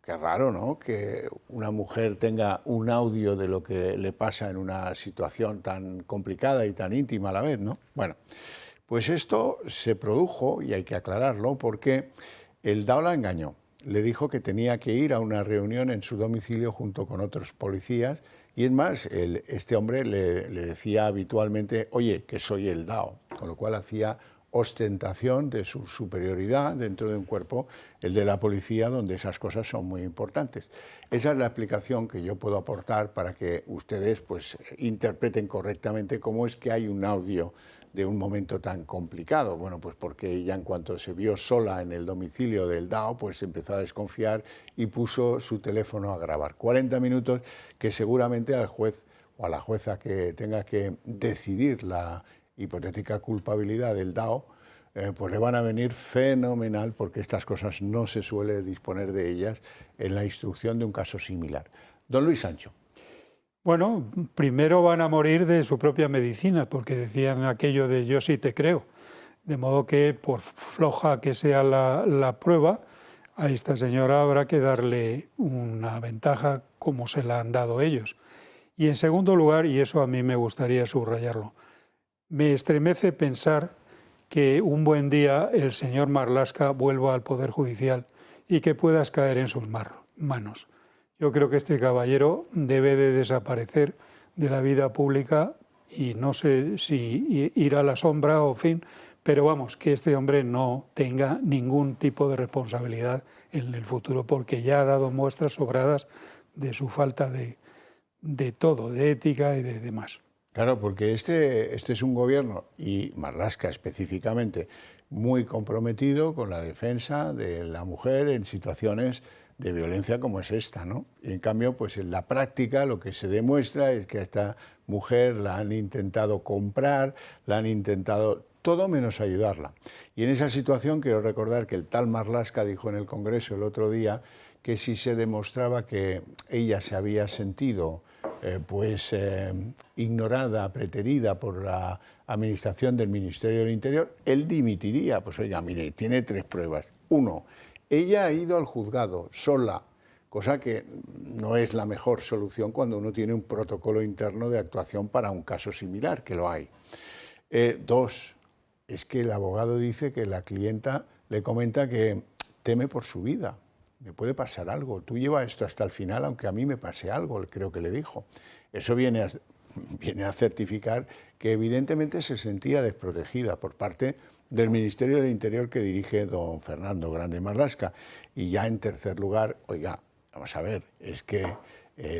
qué raro, ¿no?, que una mujer tenga un audio de lo que le pasa en una situación tan complicada y tan íntima a la vez, ¿no? Bueno, pues esto se produjo, y hay que aclararlo, porque el DAO la engañó. Le dijo que tenía que ir a una reunión en su domicilio junto con otros policías, y es más, este hombre le decía habitualmente, oye, que soy el DAO, con lo cual hacía ostentación de su superioridad dentro de un cuerpo, el de la policía, donde esas cosas son muy importantes. Esa es la explicación que yo puedo aportar para que ustedes pues interpreten correctamente cómo es que hay un audio de un momento tan complicado. Bueno, pues porque ella, en cuanto se vio sola en el domicilio del DAO, pues empezó a desconfiar y puso su teléfono a grabar. 40 minutos que seguramente al juez o a la jueza que tenga que decidir la hipotética culpabilidad del DAO, pues le van a venir fenomenal, porque estas cosas no se suele disponer de ellas en la instrucción de un caso similar. Don Luis Sancho. Bueno, primero van a morir de su propia medicina, porque decían aquello de yo sí te creo. De modo que, por floja que sea la prueba, a esta señora habrá que darle una ventaja como se la han dado ellos. Y en segundo lugar, y eso a mí me gustaría subrayarlo, me estremece pensar que un buen día el señor Marlaska vuelva al Poder Judicial y que puedas caer en sus manos. Yo creo que este caballero debe de desaparecer de la vida pública y no sé si ir a la sombra o fin, pero vamos, que este hombre no tenga ningún tipo de responsabilidad en el futuro, porque ya ha dado muestras sobradas de su falta de todo, de ética y de demás. Claro, porque este es un gobierno, y Marlaska específicamente, muy comprometido con la defensa de la mujer en situaciones de violencia como es esta, ¿no? Y en cambio, pues en la práctica lo que se demuestra es que a esta mujer la han intentado comprar, la han intentado todo menos ayudarla. Y en esa situación quiero recordar que el tal Marlaska dijo en el Congreso el otro día que si se demostraba que ella se había sentido ignorada, preterida por la administración del Ministerio del Interior, él dimitiría. Pues oiga, mire, tiene 3 pruebas. 1, ella ha ido al juzgado sola, cosa que no es la mejor solución cuando uno tiene un protocolo interno de actuación para un caso similar, que lo hay. 2, es que el abogado dice que la clienta le comenta que teme por su vida. Me puede pasar algo, tú lleva esto hasta el final, aunque a mí me pase algo, creo que le dijo. Eso viene a certificar que evidentemente se sentía desprotegida por parte del Ministerio del Interior que dirige don Fernando Grande Marlaska. Y ya en tercer lugar, oiga, vamos a ver, es que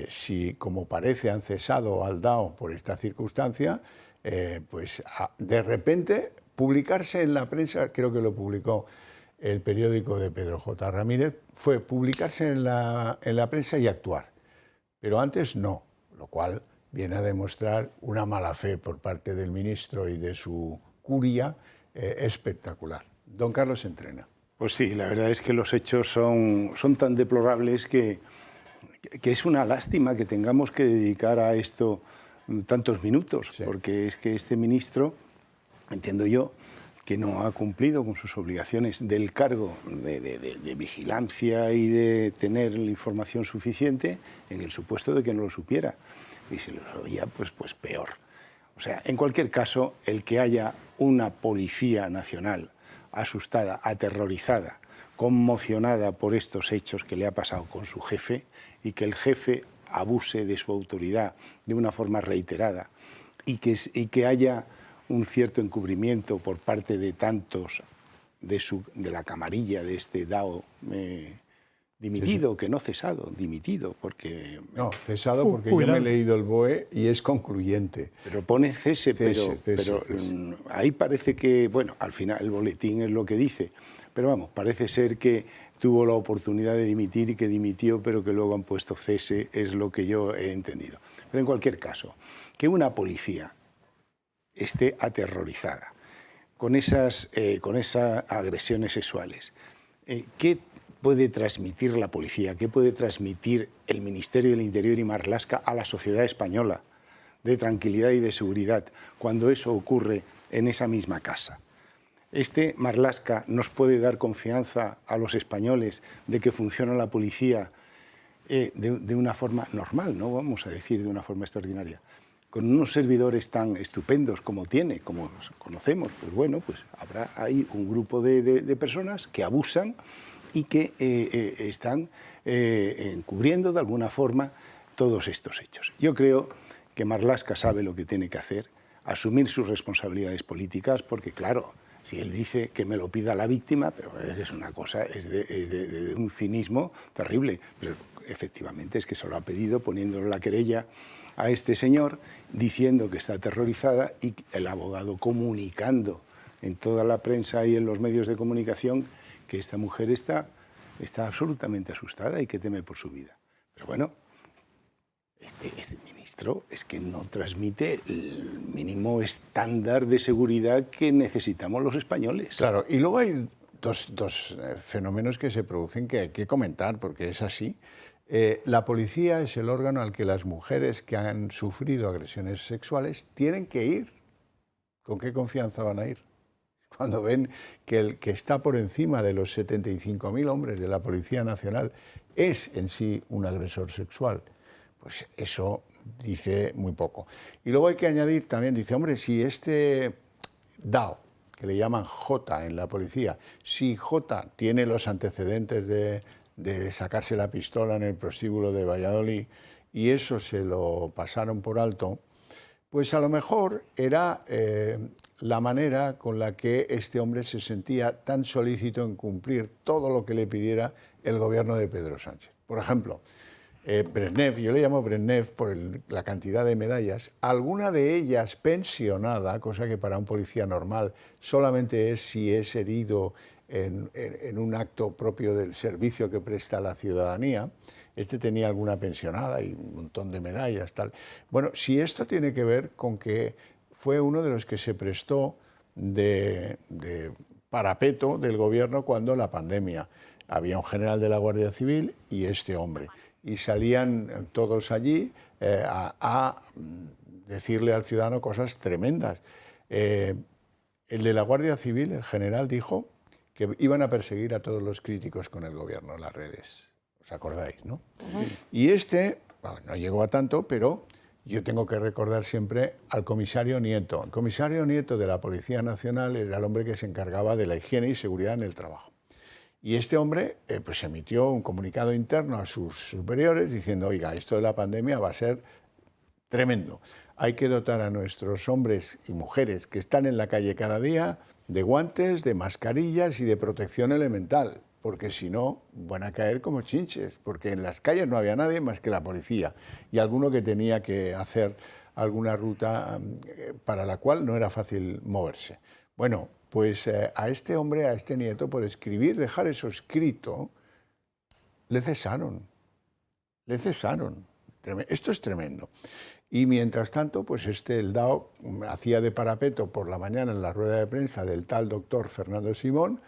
si como parece han cesado al DAO por esta circunstancia, pues de repente publicarse en la prensa, creo que lo publicó el periódico de Pedro J. Ramírez, fue publicarse en la prensa y actuar. Pero antes no, lo cual viene a demostrar una mala fe por parte del ministro y de su curia espectacular. Don Carlos Entrena. Pues sí, la verdad es que los hechos son tan deplorables que es una lástima que tengamos que dedicar a esto tantos minutos, sí. Porque es que este ministro, entiendo yo, que no ha cumplido con sus obligaciones del cargo de vigilancia y de tener la información suficiente en el supuesto de que no lo supiera. Y si lo sabía, pues peor. O sea, en cualquier caso, el que haya una policía nacional asustada, aterrorizada, conmocionada por estos hechos que le ha pasado con su jefe y que el jefe abuse de su autoridad de una forma reiterada y que haya un cierto encubrimiento por parte de tantos de la camarilla de este DAO dimitido, sí. Que no cesado, dimitido, porque... No, cesado porque yo me he leído el BOE y es concluyente. Pero pone cese, pero ahí parece que, bueno, al final el boletín es lo que dice, pero vamos, parece ser que tuvo la oportunidad de dimitir y que dimitió, pero que luego han puesto cese, es lo que yo he entendido. Pero en cualquier caso, que una policía esté aterrorizada con esas agresiones sexuales, ¿qué puede transmitir la policía? ¿Qué puede transmitir el Ministerio del Interior y Marlaska a la sociedad española de tranquilidad y de seguridad cuando eso ocurre en esa misma casa? Este Marlaska nos puede dar confianza a los españoles de que funciona la policía de una forma normal, no vamos a decir de una forma extraordinaria. Con unos servidores tan estupendos como tiene, como conocemos, pues bueno, pues habrá ahí un grupo de personas que abusan y que están encubriendo de alguna forma todos estos hechos. Yo creo que Marlaska sabe lo que tiene que hacer, asumir sus responsabilidades políticas, porque claro, si él dice que me lo pida la víctima, pero es una cosa, es de un cinismo terrible, pero efectivamente es que se lo ha pedido poniéndole la querella a este señor, diciendo que está aterrorizada y el abogado comunicando en toda la prensa y en los medios de comunicación que esta mujer está absolutamente asustada y que teme por su vida. Pero bueno, este ministro es que no transmite el mínimo estándar de seguridad que necesitamos los españoles. Claro, y luego hay dos fenómenos que se producen que hay que comentar, porque es así. La policía es el órgano al que las mujeres que han sufrido agresiones sexuales tienen que ir. ¿Con qué confianza van a ir? cuando ven que el que está por encima de los 75.000 hombres de la Policía Nacional es en sí un agresor sexual, pues eso dice muy poco. Y luego hay que añadir también, dice, hombre, si este Dao, que le llaman J en la policía, si J tiene los antecedentes de sacarse la pistola en el prostíbulo de Valladolid y eso se lo pasaron por alto, pues a lo mejor era la manera con la que este hombre se sentía tan solícito en cumplir todo lo que le pidiera el gobierno de Pedro Sánchez. Por ejemplo, Brezhnev, yo le llamo Brezhnev por la cantidad de medallas, alguna de ellas pensionada, cosa que para un policía normal solamente es si es herido en un acto propio del servicio que presta a la ciudadanía. Este tenía alguna pensionada y un montón de medallas, tal. Bueno, si esto tiene que ver con que fue uno de los que se prestó de parapeto del gobierno cuando la pandemia. Había un general de la Guardia Civil y este hombre. Y salían todos allí a decirle al ciudadano cosas tremendas. El de la Guardia Civil, el general, dijo que iban a perseguir a todos los críticos con el gobierno en las redes. ¿Os acordáis, no? Y este, bueno, no llegó a tanto, pero yo tengo que recordar siempre al comisario Nieto. El comisario Nieto de la Policía Nacional era el hombre que se encargaba de la higiene y seguridad en el trabajo. Y este hombre pues emitió un comunicado interno a sus superiores diciendo, oiga, esto de la pandemia va a ser tremendo. Hay que dotar a nuestros hombres y mujeres que están en la calle cada día de guantes, de mascarillas y de protección elemental, porque si no van a caer como chinches, porque en las calles no había nadie más que la policía y alguno que tenía que hacer alguna ruta para la cual no era fácil moverse. Bueno, pues a este hombre, a este Nieto, por escribir, dejar eso escrito, le cesaron. Le cesaron. Esto es tremendo. Y mientras tanto, pues el Dao hacía de parapeto por la mañana en la rueda de prensa del tal doctor Fernando Simón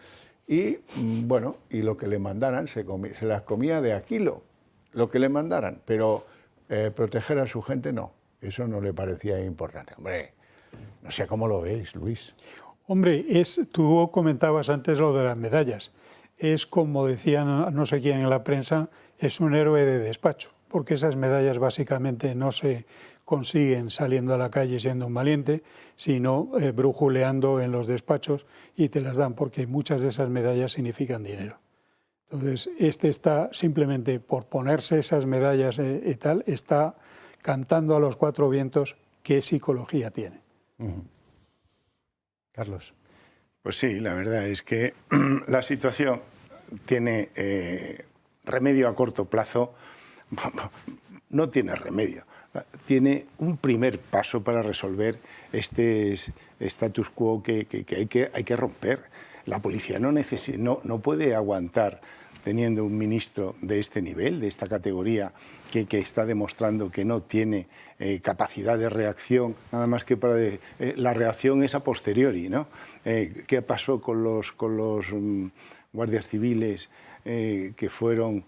y, bueno, y lo que le mandaran se las comía de a kilo, lo que le mandaran, pero proteger a su gente no, eso no le parecía importante. Hombre, no sé cómo lo veis, Luis. Hombre, tú comentabas antes lo de las medallas. Es como decían no sé quién en la prensa, es un héroe de despacho, porque esas medallas básicamente no se consiguen saliendo a la calle siendo un valiente, sino brujuleando en los despachos y te las dan, porque muchas de esas medallas significan dinero. Entonces, está simplemente por ponerse esas medallas y tal, está cantando a los cuatro vientos qué psicología tiene. Carlos. Pues sí, la verdad es que la situación tiene remedio a corto plazo, no tiene remedio, tiene un primer paso para resolver este status quo que hay que romper. La policía no puede aguantar teniendo un ministro de este nivel, de esta categoría, que está demostrando que no tiene capacidad de reacción, nada más que para la reacción es a posteriori, ¿no? ¿Qué pasó con los guardias civiles que fueron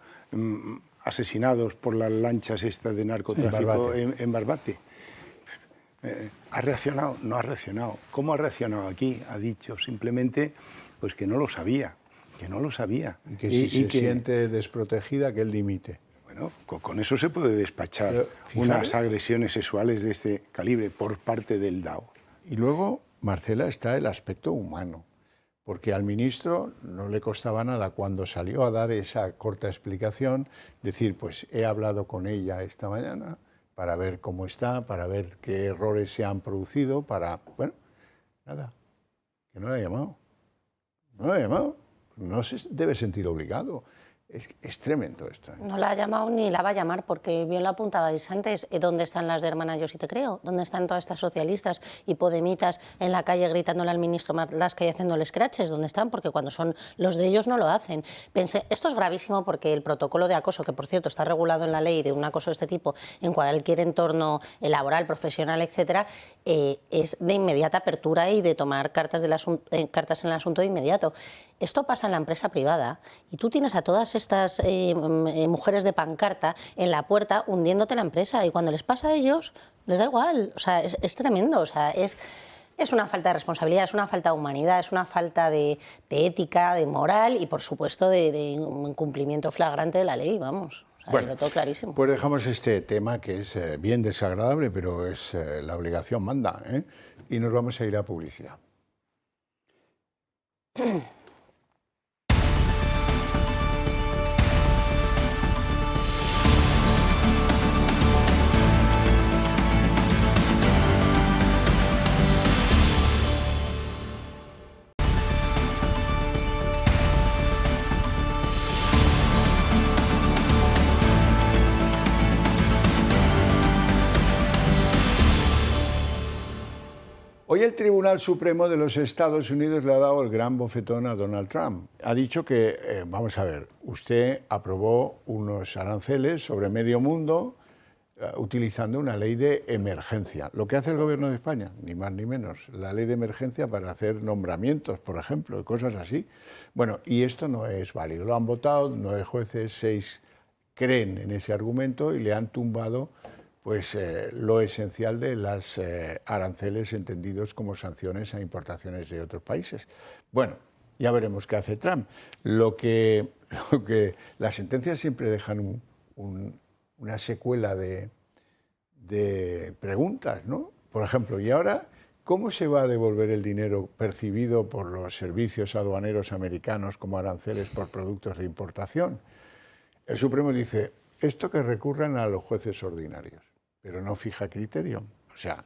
asesinados por las lanchas estas de narcotráfico en Barbate? ¿Ha reaccionado? No ha reaccionado. ¿Cómo ha reaccionado aquí? Ha dicho simplemente pues que no lo sabía, que no lo sabía. Y que si se siente desprotegida, que él dimite. Bueno, con eso se puede despachar unas agresiones sexuales de este calibre por parte del Dao. Y luego, Marcela, está el aspecto humano, porque al ministro no le costaba nada cuando salió a dar esa corta explicación, decir, pues he hablado con ella esta mañana para ver cómo está, para ver qué errores se han producido, bueno, nada, que no le ha llamado. No le ha llamado, no se debe sentir obligado. Es tremendo esto. No la ha llamado ni la va a llamar, porque bien lo apuntabais antes. ¿Dónde están las de Hermana Yo Sí Te Creo? ¿Dónde están todas estas socialistas y podemitas en la calle gritándole al ministro Marlaska y haciéndole scratches? ¿Dónde están? Porque cuando son los de ellos no lo hacen. Pensé, esto es gravísimo porque el protocolo de acoso, que por cierto está regulado en la ley de un acoso de este tipo en cualquier entorno laboral, profesional, etcétera, es de inmediata apertura y de tomar cartas en el asunto de inmediato. Esto pasa en la empresa privada y tú tienes a todas estas mujeres de pancarta en la puerta hundiéndote la empresa, y cuando les pasa a ellos les da igual. O sea, es tremendo. O sea, es Es una falta de responsabilidad, es una falta de humanidad, es una falta de ética, de moral y, por supuesto, de incumplimiento flagrante de la ley, vamos. O sea, Bueno, todo clarísimo. Pues dejamos este tema que es bien desagradable, pero es la obligación manda, ¿eh? Y nos vamos a ir a publicidad. Hoy el Tribunal Supremo de los Estados Unidos le ha dado el gran bofetón a Donald Trump. Ha dicho que, vamos a ver, usted aprobó unos aranceles sobre medio mundo utilizando una ley de emergencia. Lo que hace el Gobierno de España, ni más ni menos, la ley de emergencia para hacer nombramientos, por ejemplo, cosas así. Bueno, y esto no es válido. Lo han votado 9 jueces, 6 creen en ese argumento y le han tumbado pues lo esencial de las aranceles entendidos como sanciones a importaciones de otros países. Bueno, ya veremos qué hace Trump. Lo que las sentencias siempre dejan una secuela de preguntas, ¿no? Por ejemplo, ¿y ahora cómo se va a devolver el dinero percibido por los servicios aduaneros americanos como aranceles por productos de importación? El Supremo dice, esto que recurran a los jueces ordinarios, pero no fija criterio. O sea,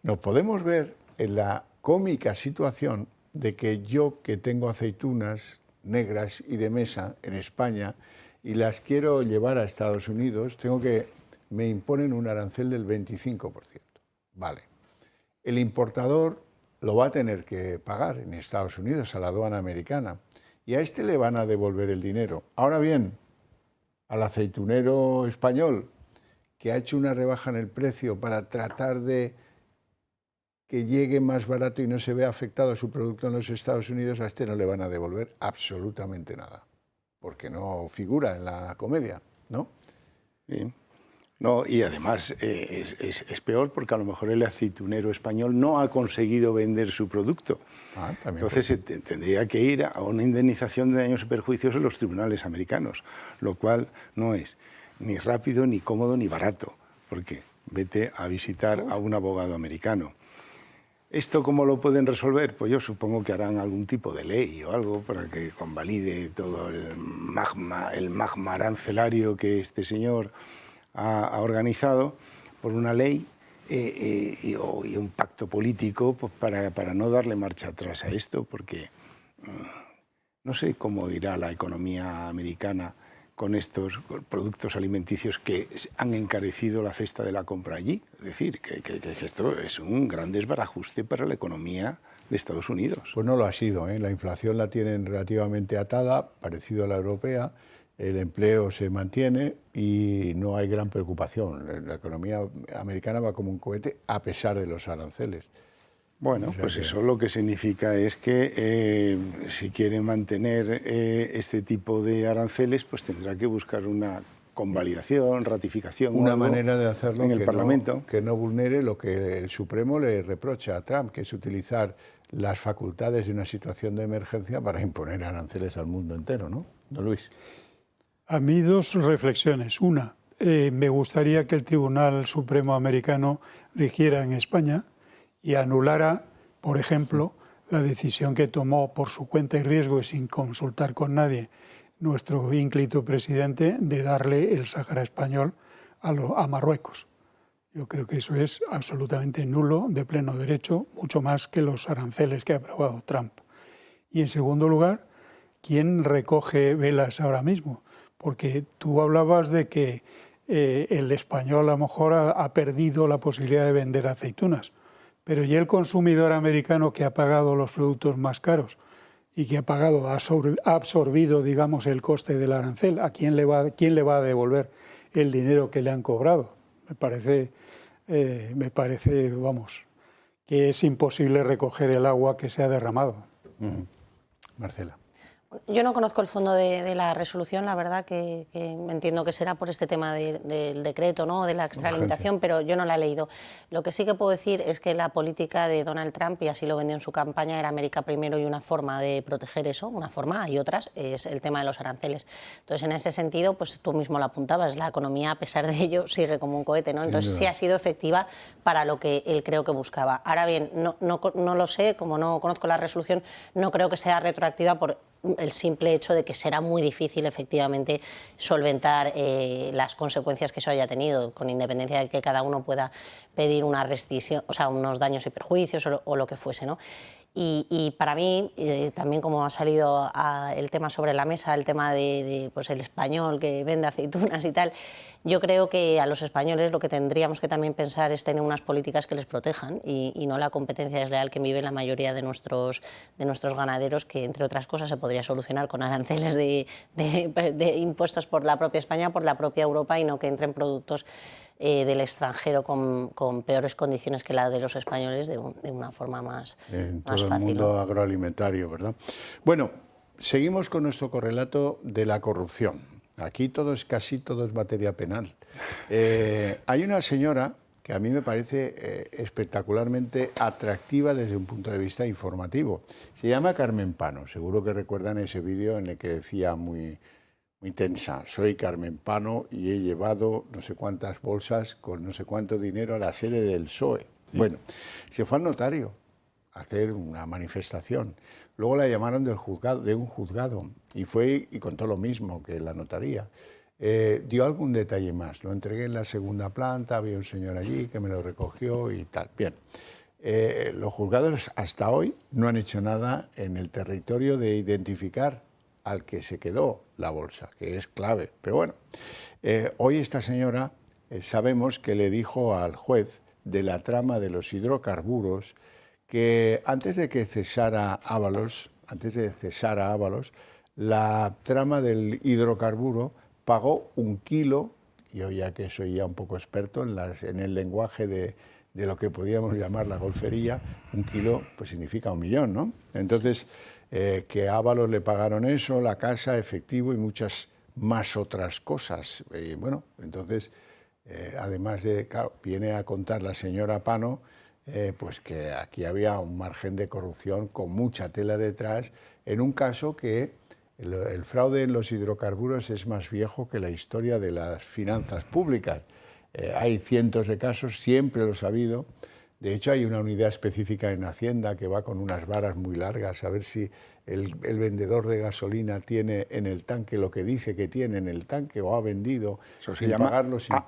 nos podemos ver en la cómica situación de que yo, que tengo aceitunas negras y de mesa en España y las quiero llevar a Estados Unidos, me imponen un arancel del 25%. Vale. El importador lo va a tener que pagar en Estados Unidos a la aduana americana y a este le van a devolver el dinero. Ahora bien, al aceitunero español que ha hecho una rebaja en el precio para tratar de que llegue más barato y no se vea afectado su producto en los Estados Unidos, a este no le van a devolver absolutamente nada, porque no figura en la comedia, ¿no? Sí. No, y además es peor porque a lo mejor el aceitunero español no ha conseguido vender su producto. Entonces tendría que ir a una indemnización de daños y perjuicios en los tribunales americanos, lo cual no es ni rápido, ni cómodo, ni barato, porque vete a visitar a un abogado americano. ¿Esto cómo lo pueden resolver? Pues yo supongo que harán algún tipo de ley o algo para que convalide todo el magma arancelario que este señor ha organizado por una ley y un pacto político pues para no darle marcha atrás a esto, porque no sé cómo irá la economía americana con estos productos alimenticios que han encarecido la cesta de la compra allí. Es decir, que esto es un gran desbarajuste para la economía de Estados Unidos. Pues no lo ha sido, ¿eh? La inflación la tienen relativamente atada, parecido a la europea, el empleo se mantiene y no hay gran preocupación. La economía americana va como un cohete a pesar de los aranceles. Bueno, pues eso lo que significa es que si quiere mantener este tipo de aranceles, pues tendrá que buscar una convalidación, ratificación. Una manera de hacerlo en el Parlamento. Que no vulnere lo que el Supremo le reprocha a Trump, que es utilizar las facultades de una situación de emergencia para imponer aranceles al mundo entero, ¿no? Don Luis. A mí dos reflexiones. Una, me gustaría que el Tribunal Supremo americano rigiera en España y anulara, por ejemplo, la decisión que tomó por su cuenta y riesgo y sin consultar con nadie nuestro ínclito presidente de darle el Sáhara español a Marruecos. Yo creo que eso es absolutamente nulo, de pleno derecho, mucho más que los aranceles que ha aprobado Trump. Y en segundo lugar, ¿quién recoge velas ahora mismo? Porque tú hablabas de que el español a lo mejor ha perdido la posibilidad de vender aceitunas. Pero ¿y el consumidor americano que ha pagado los productos más caros y que ha absorbido, digamos, el coste del arancel? ¿A quién le va a devolver el dinero que le han cobrado? Me parece, vamos, que es imposible recoger el agua que se ha derramado. Marcela. Yo no conozco el fondo de la resolución, la verdad que entiendo que será por este tema del decreto, ¿no?, de la extralimitación, pero yo no la he leído. Lo que sí que puedo decir es que la política de Donald Trump, y así lo vendió en su campaña, era América primero, y una forma de proteger eso, una forma, hay otras, es el tema de los aranceles. Entonces, en ese sentido, pues tú mismo lo apuntabas, la economía, a pesar de ello, sigue como un cohete, ¿no? Entonces, sí ha sido efectiva para lo que él creo que buscaba. Ahora bien, no lo sé, como no conozco la resolución, no creo que sea retroactiva por el simple hecho de que será muy difícil efectivamente solventar las consecuencias que eso haya tenido, con independencia de que cada uno pueda pedir una rescisión, o sea, unos daños y perjuicios o lo que fuese, ¿no? Y para mí, también como ha salido el tema sobre la mesa, el tema de pues el español que vende aceitunas y tal, yo creo que a los españoles lo que tendríamos que también pensar es tener unas políticas que les protejan y no la competencia desleal que vive la mayoría de nuestros ganaderos, que entre otras cosas se podría solucionar con aranceles de impuestos por la propia España, por la propia Europa, y no que entren productos del extranjero con peores condiciones que la de los españoles de una forma más fácil. En todo el mundo agroalimentario, ¿verdad? Bueno, seguimos con nuestro correlato de la corrupción. Aquí casi todo es materia penal. Hay una señora que a mí me parece espectacularmente atractiva desde un punto de vista informativo. Se llama Carmen Pano. Seguro que recuerdan ese vídeo en el que decía muy tensa: soy Carmen Pano y he llevado no sé cuántas bolsas con no sé cuánto dinero a la sede del PSOE. Sí. Bueno, se fue al notario a hacer una manifestación. Luego la llamaron de un juzgado y fue y contó lo mismo que la notaría. Dio algún detalle más. Lo entregué en la segunda planta, había un señor allí que me lo recogió y tal. Bien, los juzgados hasta hoy no han hecho nada en el territorio de identificar al que se quedó la bolsa, que es clave. Pero bueno, hoy esta señora sabemos que le dijo al juez de la trama de los hidrocarburos que antes de cesara Ábalos, la trama del hidrocarburo pagó 1 kilo, yo ya que soy ya un poco experto en el lenguaje de lo que podíamos llamar la golfería, 1 kilo pues significa 1 millón, ¿no? Entonces, que a Ábalos le pagaron eso, la casa, efectivo y muchas más otras cosas. Bueno, entonces, además de, claro, viene a contar la señora Pano, pues que aquí había un margen de corrupción con mucha tela detrás, en un caso que el fraude en los hidrocarburos es más viejo que la historia de las finanzas públicas. Hay cientos de casos, siempre los ha habido. De hecho, hay una unidad específica en Hacienda que va con unas varas muy largas a ver si el vendedor de gasolina tiene en el tanque lo que dice que tiene en el tanque o ha vendido. Eso se llama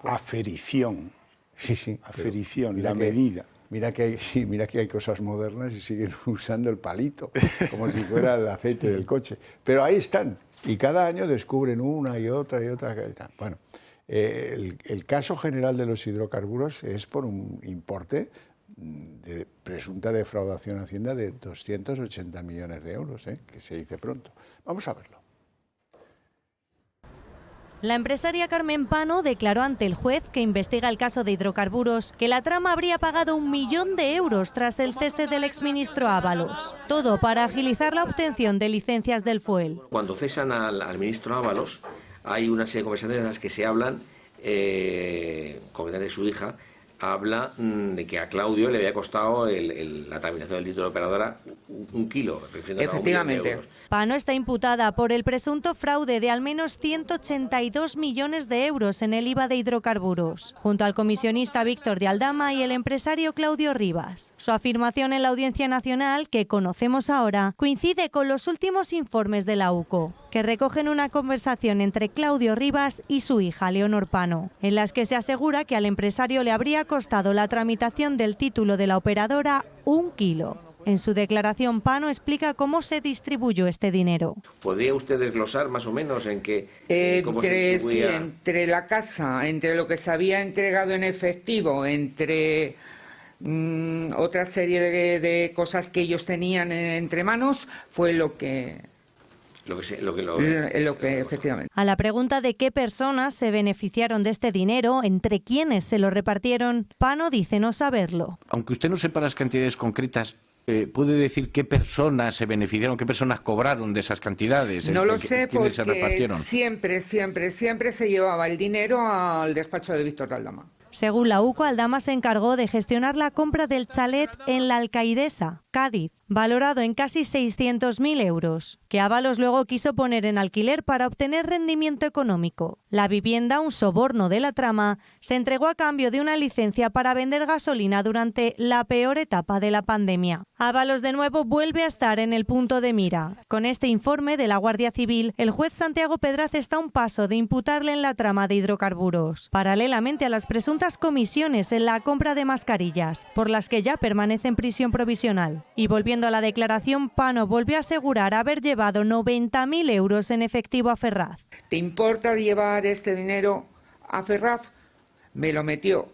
aferición. Sí. Aferición, la medida. Mira que hay cosas modernas y siguen usando el palito, como si fuera el aceite del coche. Pero ahí están, y cada año descubren una y otra y otra. Bueno, el caso general de los hidrocarburos es por un importe de presunta defraudación a Hacienda de 280 millones de euros, que se dice pronto. Vamos a verlo. La empresaria Carmen Pano declaró ante el juez que investiga el caso de hidrocarburos que la trama habría pagado 1 millón de euros tras el cese del exministro Ábalos. Todo para agilizar la obtención de licencias del fuel. Cuando cesan al ministro Ábalos, hay una serie de conversaciones en las que se hablan, de su hija, habla de que a Claudio le había costado la tramitación del título de operadora 1 kilo. Efectivamente. Pano está imputada por el presunto fraude de al menos 182 millones de euros en el IVA de hidrocarburos, junto al comisionista Víctor de Aldama y el empresario Claudio Rivas. Su afirmación en la Audiencia Nacional, que conocemos ahora, coincide con los últimos informes de la UCO, que recogen una conversación entre Claudio Rivas y su hija Leonor Pano, en las que se asegura que al empresario le habría costado la tramitación del título de la operadora 1 kilo. En su declaración, Pano explica cómo se distribuyó este dinero. ¿Podría usted desglosar más o menos en qué cómo se distribuía? Entre la casa, entre lo que se había entregado en efectivo, entre otra serie de cosas que ellos tenían entre manos, fue lo que efectivamente. A la pregunta de qué personas se beneficiaron de este dinero, entre quiénes se lo repartieron, Pano dice no saberlo. Aunque usted no sepa las cantidades concretas, ¿Puede decir qué personas se beneficiaron, qué personas cobraron de esas cantidades? No lo sé ¿Quiénes se porque repartieron? siempre se llevaba el dinero al despacho de Víctor de Aldama. Según la UCO, Aldama se encargó de gestionar la compra del chalet en La Alcaidesa, Cádiz, valorado en casi 600.000 euros, que Ábalos luego quiso poner en alquiler para obtener rendimiento económico. La vivienda, un soborno de la trama, se entregó a cambio de una licencia para vender gasolina durante la peor etapa de la pandemia. Ábalos de nuevo vuelve a estar en el punto de mira. Con este informe de la Guardia Civil, el juez Santiago Pedraz está a un paso de imputarle en la trama de hidrocarburos, paralelamente a las presuntas comisiones en la compra de mascarillas, por las que ya permanece en prisión provisional. Y volviendo a la declaración, Pano volvió a asegurar haber llevado 90.000 euros en efectivo a Ferraz. ¿Te importa llevar este dinero a Ferraz? Me lo metió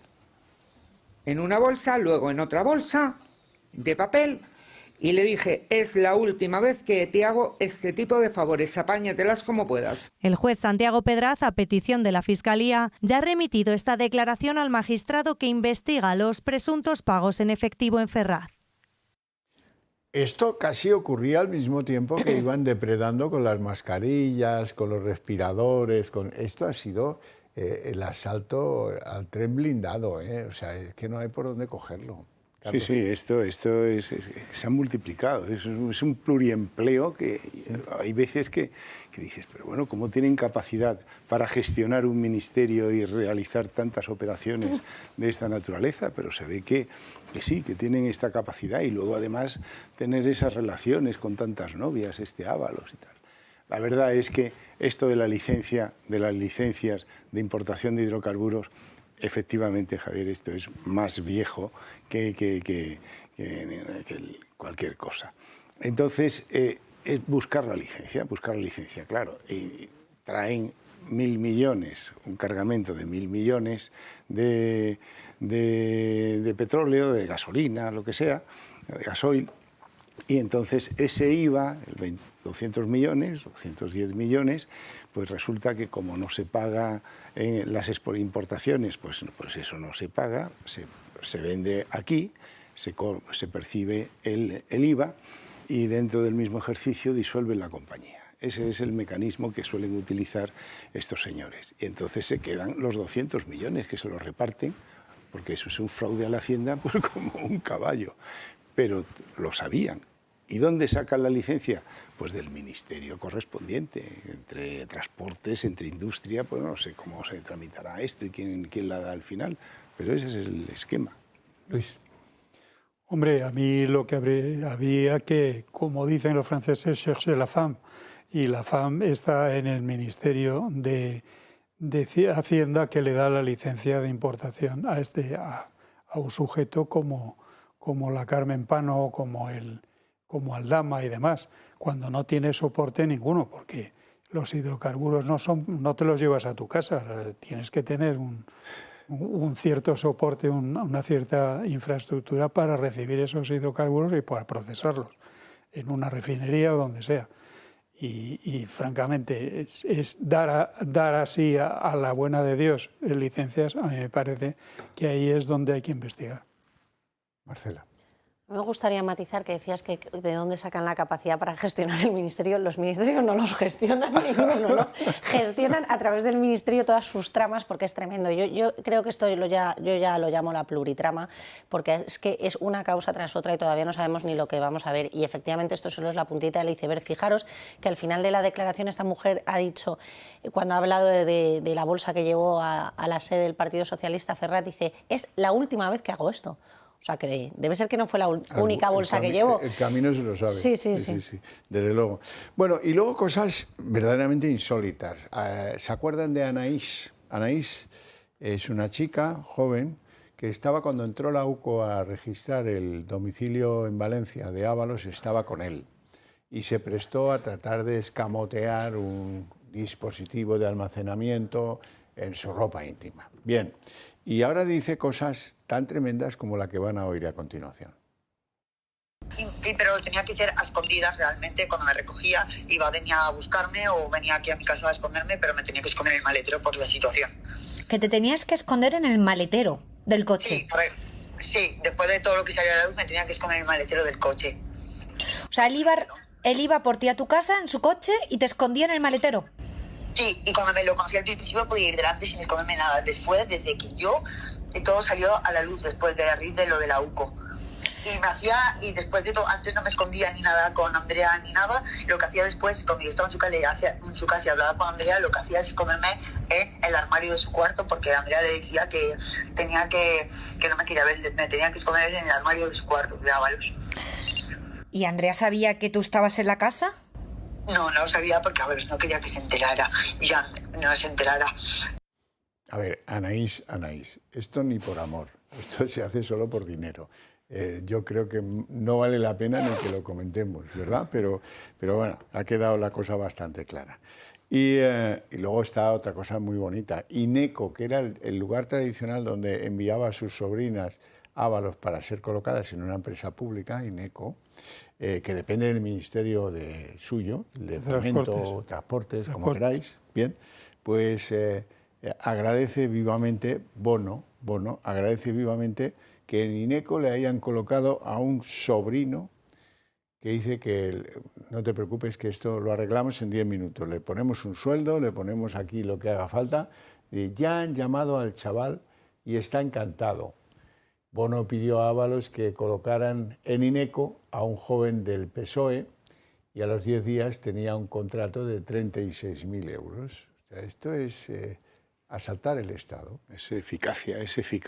en una bolsa, luego en otra bolsa de papel, y le dije, es la última vez que te hago este tipo de favores, apáñatelas como puedas. El juez Santiago Pedraz, a petición de la Fiscalía, ya ha remitido esta declaración al magistrado que investiga los presuntos pagos en efectivo en Ferraz. Esto casi ocurría al mismo tiempo que iban depredando con las mascarillas, con los respiradores. Esto ha sido el asalto al tren blindado, o sea, es que no hay por dónde cogerlo. Carlos. Sí, esto se ha multiplicado, es un pluriempleo que hay veces que dices, pero bueno, ¿cómo tienen capacidad para gestionar un ministerio y realizar tantas operaciones de esta naturaleza? Pero se ve que sí, que tienen esta capacidad y luego además tener esas relaciones con tantas novias, Ábalos y tal. La verdad es que esto de las licencias de importación de hidrocarburos, efectivamente, Javier, esto es más viejo que cualquier cosa. Entonces, es buscar la licencia, claro. Y traen 1.000 millones, un cargamento de 1.000 millones de petróleo, de gasolina, lo que sea, de gasoil, y entonces ese IVA, 200 millones, 210 millones, pues resulta que como no se paga las importaciones, pues eso no se paga, se vende aquí, se percibe el IVA y dentro del mismo ejercicio disuelven la compañía. Ese es el mecanismo que suelen utilizar estos señores. Y entonces se quedan los 200 millones que se los reparten, porque eso es un fraude a la Hacienda pues como un caballo. Pero lo sabían. ¿Y dónde sacan la licencia? Pues del ministerio correspondiente, entre transportes, entre industria, pues no sé cómo se tramitará esto y quién la da al final, pero ese es el esquema. Luis. Hombre, a mí lo que habría que, como dicen los franceses, chercher la femme, y la femme está en el Ministerio de Hacienda que le da la licencia de importación a un sujeto como la Carmen Pano, como Aldama y demás, cuando no tiene soporte ninguno, porque los hidrocarburos no te los llevas a tu casa, tienes que tener un cierto soporte, una cierta infraestructura para recibir esos hidrocarburos y para procesarlos en una refinería o donde sea. Y francamente, es dar así a la buena de Dios licencias, a mí me parece que ahí es donde hay que investigar. Marcela. Me gustaría matizar que decías que de dónde sacan la capacidad para gestionar el ministerio. Los ministerios no los gestionan ninguno, ¿no? Gestionan a través del ministerio todas sus tramas porque es tremendo. Yo creo que esto yo ya lo llamo la pluritrama porque es que es una causa tras otra y todavía no sabemos ni lo que vamos a ver. Y efectivamente esto solo es la puntita del iceberg. Fijaros que al final de la declaración esta mujer ha dicho, cuando ha hablado de la bolsa que llevó a la sede del Partido Socialista, Ferraz, dice, es la última vez que hago esto. O sea, que debe ser que no fue la única bolsa que llevo. El camino se lo sabe. Sí. Desde luego. Bueno, y luego cosas verdaderamente insólitas. ¿Se acuerdan de Anaís? Anaís es una chica joven que estaba cuando entró la UCO a registrar el domicilio en Valencia de Ábalos, estaba con él. Y se prestó a tratar de escamotear un dispositivo de almacenamiento en su ropa íntima. Bien. Y ahora dice cosas tan tremendas como la que van a oír a continuación. Pero tenía que ser a escondidas realmente. Cuando me recogía, venía a buscarme o venía aquí a mi casa a esconderme, pero me tenía que esconder en el maletero por la situación. Que te tenías que esconder en el maletero del coche. Sí, después de todo lo que salió a la luz me tenía que esconder el maletero del coche. O sea, él iba por ti a tu casa en su coche y te escondía en el maletero. Sí, y cuando me lo conocí al principio podía ir delante sin esconderme nada. Después, desde que todo salió a la luz después de lo de la UCO. Y después de todo, antes no me escondía ni nada con Andrea ni nada. Lo que hacía después, cuando yo estaba en su casa y hablaba con Andrea, lo que hacía es esconderme en el armario de su cuarto, porque Andrea le decía que no me quería ver, me tenía que esconder en el armario de su cuarto de Ábalos. ¿Y Andrea sabía que tú estabas en la casa? No lo sabía porque Ábalos no quería que se enterara. Ya no se enterara. A ver, Anaís, esto ni por amor, esto se hace solo por dinero. Yo creo que no vale la pena ni que lo comentemos, ¿verdad? Pero bueno, ha quedado la cosa bastante clara. Y luego está otra cosa muy bonita. Ineco, que era el lugar tradicional donde enviaba a sus sobrinas Ábalos para ser colocadas en una empresa pública, Ineco, que depende del ministerio suyo, de Fomento, Transportes, como queráis, bien, pues agradece vivamente, Bono agradece vivamente que en Ineco le hayan colocado a un sobrino que dice que no te preocupes, que esto lo arreglamos en 10 minutos. Le ponemos un sueldo, le ponemos aquí lo que haga falta. Y ya han llamado al chaval y está encantado. Bono pidió a Ábalos que colocaran en Ineco a un joven del PSOE y a los 10 días tenía un contrato de 36.000 euros. O sea, esto es asaltar el Estado. Es eficacia, Sí,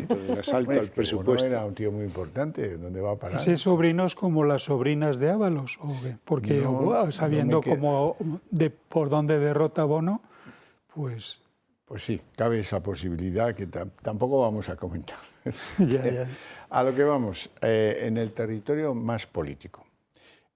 el asalto al presupuesto. Bono era un tío muy importante, ¿dónde va a parar? ¿Ese sobrino es como las sobrinas de Ábalos? Porque sabiendo por dónde derrota Bono, pues... Pues sí, cabe esa posibilidad que tampoco vamos a comentar. Ya. A lo que vamos, en el territorio más político.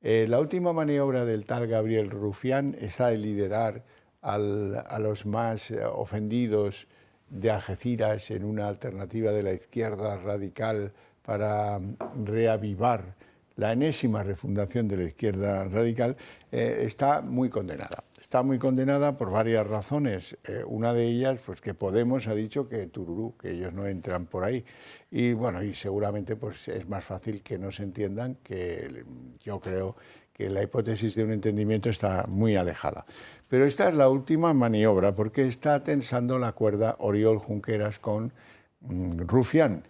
La última maniobra del tal Gabriel Rufián está en liderar a los más ofendidos de Algeciras en una alternativa de la izquierda radical para reavivar la enésima refundación de la izquierda radical, está muy condenada. Está muy condenada por varias razones. Una de ellas, pues que Podemos ha dicho que tururú, que ellos no entran por ahí. Y bueno, y seguramente pues es más fácil que no se entiendan, que yo creo que la hipótesis de un entendimiento está muy alejada. Pero esta es la última maniobra, porque está tensando la cuerda Oriol Junqueras con Rufián.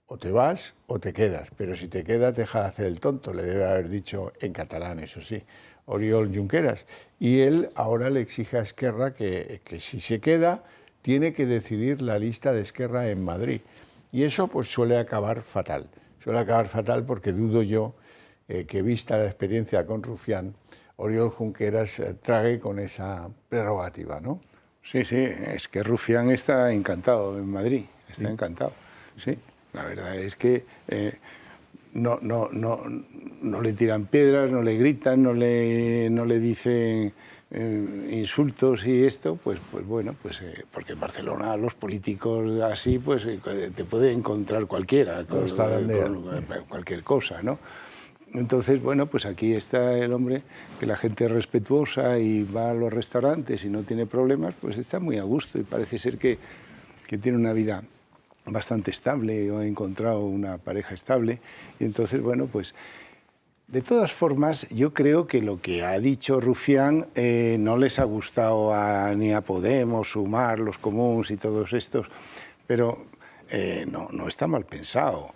O te vas o te quedas, pero si te quedas deja de hacer el tonto, le debe haber dicho en catalán, eso sí, Oriol Junqueras. Y él ahora le exige a Esquerra que si se queda tiene que decidir la lista de Esquerra en Madrid. Y eso pues suele acabar fatal porque dudo yo que vista la experiencia con Rufián, Oriol Junqueras trague con esa prerrogativa, ¿no? Sí, es que Rufián está encantado en Madrid, está encantado, sí. La verdad es que no le tiran piedras, no le gritan, no le dicen insultos y esto, pues bueno, porque en Barcelona los políticos así, pues te puede encontrar cualquiera, con cualquier cosa, ¿no? Entonces, bueno, pues aquí está el hombre, que la gente es respetuosa y va a los restaurantes y no tiene problemas, pues está muy a gusto y parece ser que tiene una vida bastante estable, o ha encontrado una pareja estable, y entonces, bueno, pues de todas formas, yo creo que lo que ha dicho Rufián no les ha gustado ni a Podemos, Sumar, los comuns y todos estos, pero no está mal pensado,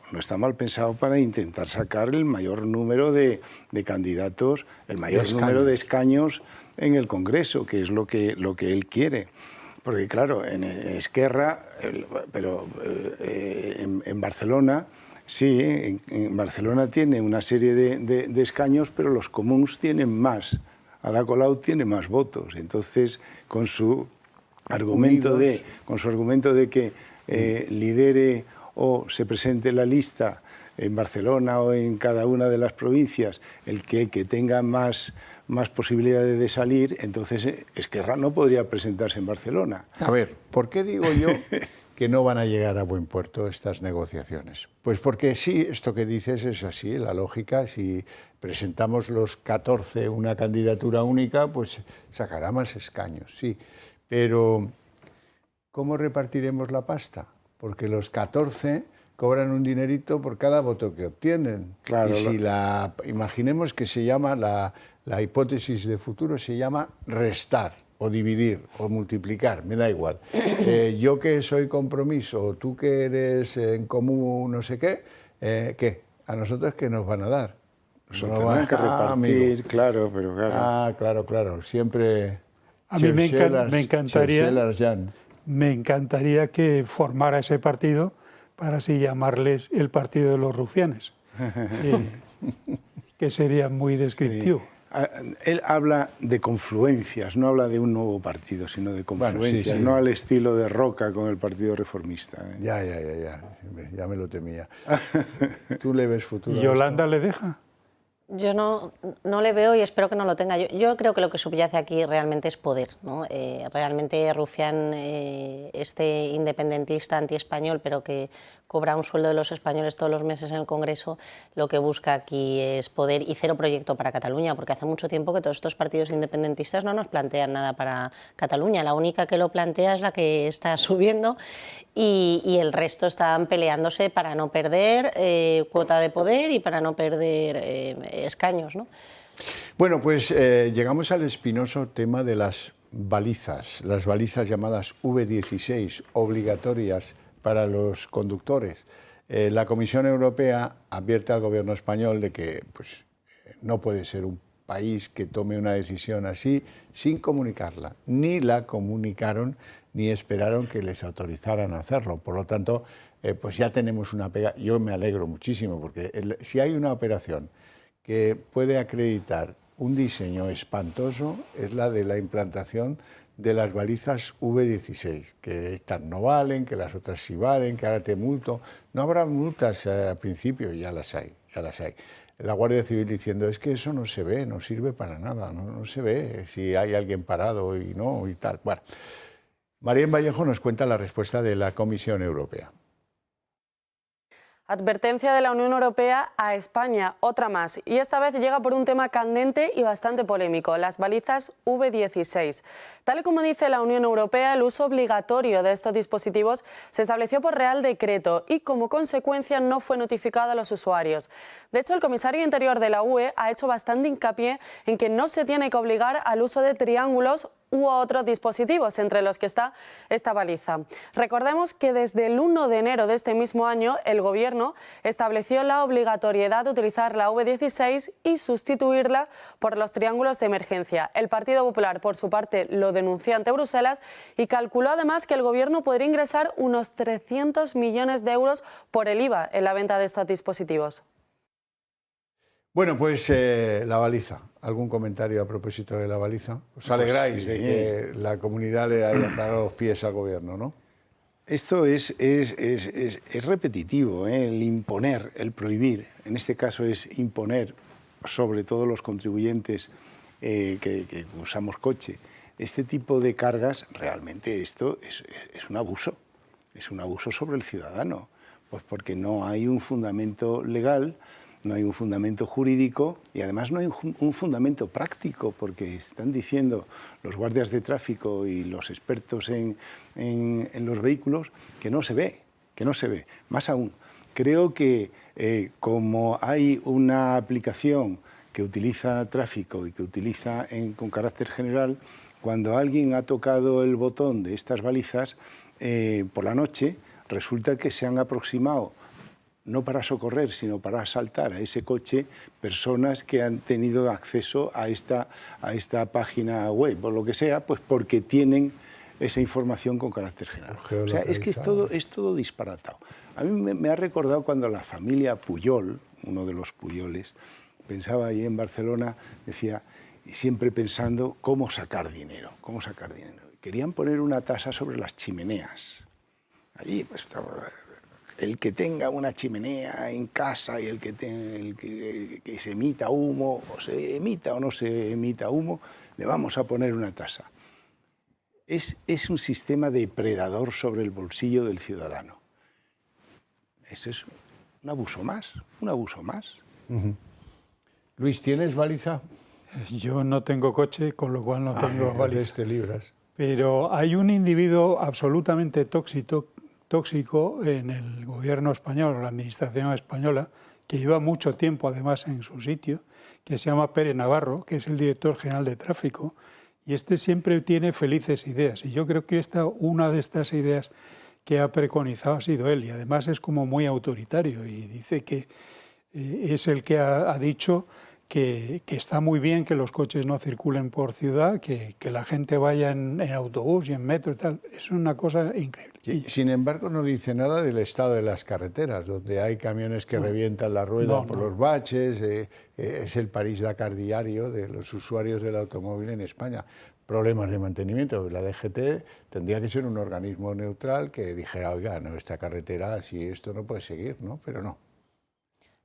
para intentar sacar el mayor número de candidatos, el mayor número de escaños en el Congreso, que es lo que él quiere. Porque claro, en Esquerra, pero en Barcelona, sí, en Barcelona tiene una serie de escaños, pero los comuns tienen más. Ada Colau tiene más votos. Entonces, con su argumento de que lidere o se presente la lista en Barcelona o en cada una de las provincias, el que tenga más posibilidades de salir, entonces Esquerra no podría presentarse en Barcelona. A ver, ¿por qué digo yo que no van a llegar a buen puerto estas negociaciones? Pues porque sí, esto que dices es así, la lógica, si presentamos los 14 una candidatura única, pues sacará más escaños, sí. Pero, ¿cómo repartiremos la pasta? porque los 14 cobran un dinerito por cada voto que obtienen. Claro, y si imaginemos que se llama, la hipótesis de futuro se llama restar, o dividir, o multiplicar, me da igual. Yo que soy Compromiso, o tú que eres En Común, no sé qué, ¿qué? ¿A nosotros qué nos van a dar? Nos van que repartir, claro, pero claro. Ah, claro, siempre... A mí me encantaría que formara ese partido para así llamarles el Partido de los Rufianes, que sería muy descriptivo. Sí. Él habla de confluencias, no habla de un nuevo partido, sino de confluencias, bueno, sí. No al estilo de Roca con el Partido Reformista. Ya me lo temía. ¿Tú le ves futuro? ¿Y Yolanda le deja? Yo no le veo y espero que no lo tenga. Yo creo que lo que subyace aquí realmente es poder, ¿no? Realmente Rufián, este independentista antiespañol, pero que cobra un sueldo de los españoles todos los meses en el Congreso, lo que busca aquí es poder y cero proyecto para Cataluña, porque hace mucho tiempo que todos estos partidos independentistas no nos plantean nada para Cataluña. La única que lo plantea es la que está subiendo y el resto están peleándose para no perder cuota de poder y para no perder escaños, ¿no? Bueno, pues llegamos al espinoso tema de las balizas llamadas V16, obligatorias para los conductores. La Comisión Europea advierte al gobierno español de que pues, no puede ser un país que tome una decisión así sin comunicarla. Ni la comunicaron ni esperaron que les autorizaran a hacerlo. Por lo tanto, pues ya tenemos una pega. Yo me alegro muchísimo porque si hay una operación que puede acreditar un diseño espantoso es la de la implantación de las balizas V16, que estas no valen, que las otras sí valen, que ahora te multo. No habrá multas al principio, ya las hay. La Guardia Civil diciendo, es que eso no se ve, no sirve para nada, no se ve si hay alguien parado y no y tal. Bueno, Marien Vallejo nos cuenta la respuesta de la Comisión Europea. Advertencia de la Unión Europea a España, otra más, y esta vez llega por un tema candente y bastante polémico, las balizas V16. Tal y como dice la Unión Europea, el uso obligatorio de estos dispositivos se estableció por Real Decreto y como consecuencia no fue notificado a los usuarios. De hecho, el comisario Interior de la UE ha hecho bastante hincapié en que no se tiene que obligar al uso de triángulos u otros dispositivos, entre los que está esta baliza. Recordemos que desde el 1 de enero de este mismo año el Gobierno estableció la obligatoriedad de utilizar la V16 y sustituirla por los triángulos de emergencia. El Partido Popular, por su parte, lo denunció ante Bruselas y calculó además que el Gobierno podría ingresar unos 300 millones de euros por el IVA en la venta de estos dispositivos. Bueno, pues la baliza. ¿Algún comentario a propósito de la baliza? Os alegráis de que la comunidad le haya parado los pies al gobierno, ¿no? Esto es repetitivo, el imponer, el prohibir. En este caso es imponer sobre todos los contribuyentes que usamos coche. Este tipo de cargas, realmente esto es un abuso. Es un abuso sobre el ciudadano. Pues porque no hay un fundamento legal, no hay un fundamento jurídico y además no hay un fundamento práctico, porque están diciendo los guardias de tráfico y los expertos en los vehículos que no se ve, Más aún, creo que como hay una aplicación que utiliza tráfico y que utiliza con carácter general, cuando alguien ha tocado el botón de estas balizas por la noche, resulta que se han aproximado no para socorrer, sino para asaltar a ese coche personas que han tenido acceso a esta página web o lo que sea, pues porque tienen esa información con carácter general. O sea, es que es todo disparatado. A mí me ha recordado cuando la familia Pujol, uno de los Pujoles, pensaba ahí en Barcelona, decía, y siempre pensando cómo sacar dinero. Querían poner una tasa sobre las chimeneas. Allí, pues, el que tenga una chimenea en casa y el que se emita humo, o se emita o no se emita humo, le vamos a poner una tasa. Es un sistema depredador sobre el bolsillo del ciudadano. Ese es un abuso más. Luis, ¿tienes baliza? Yo no tengo coche, con lo cual no tengo baliza. Te libras. Pero hay un individuo absolutamente tóxico tóxico en el gobierno español, o la administración española, que lleva mucho tiempo además en su sitio, que se llama Pere Navarro, que es el director general de tráfico, y este siempre tiene felices ideas. Y yo creo que una de estas ideas que ha preconizado ha sido él, y además es como muy autoritario, y dice que es el que ha dicho que está muy bien que los coches no circulen por ciudad, que la gente vaya en autobús y en metro y tal. Es una cosa increíble. Sí, sin embargo, no dice nada del estado de las carreteras, donde hay camiones que revientan la rueda por los baches. Es el París-Dakar diario de los usuarios del automóvil en España. Problemas de mantenimiento. La DGT tendría que ser un organismo neutral que dijera, oiga, no, esta carretera, así esto no puede seguir, ¿no? Pero no.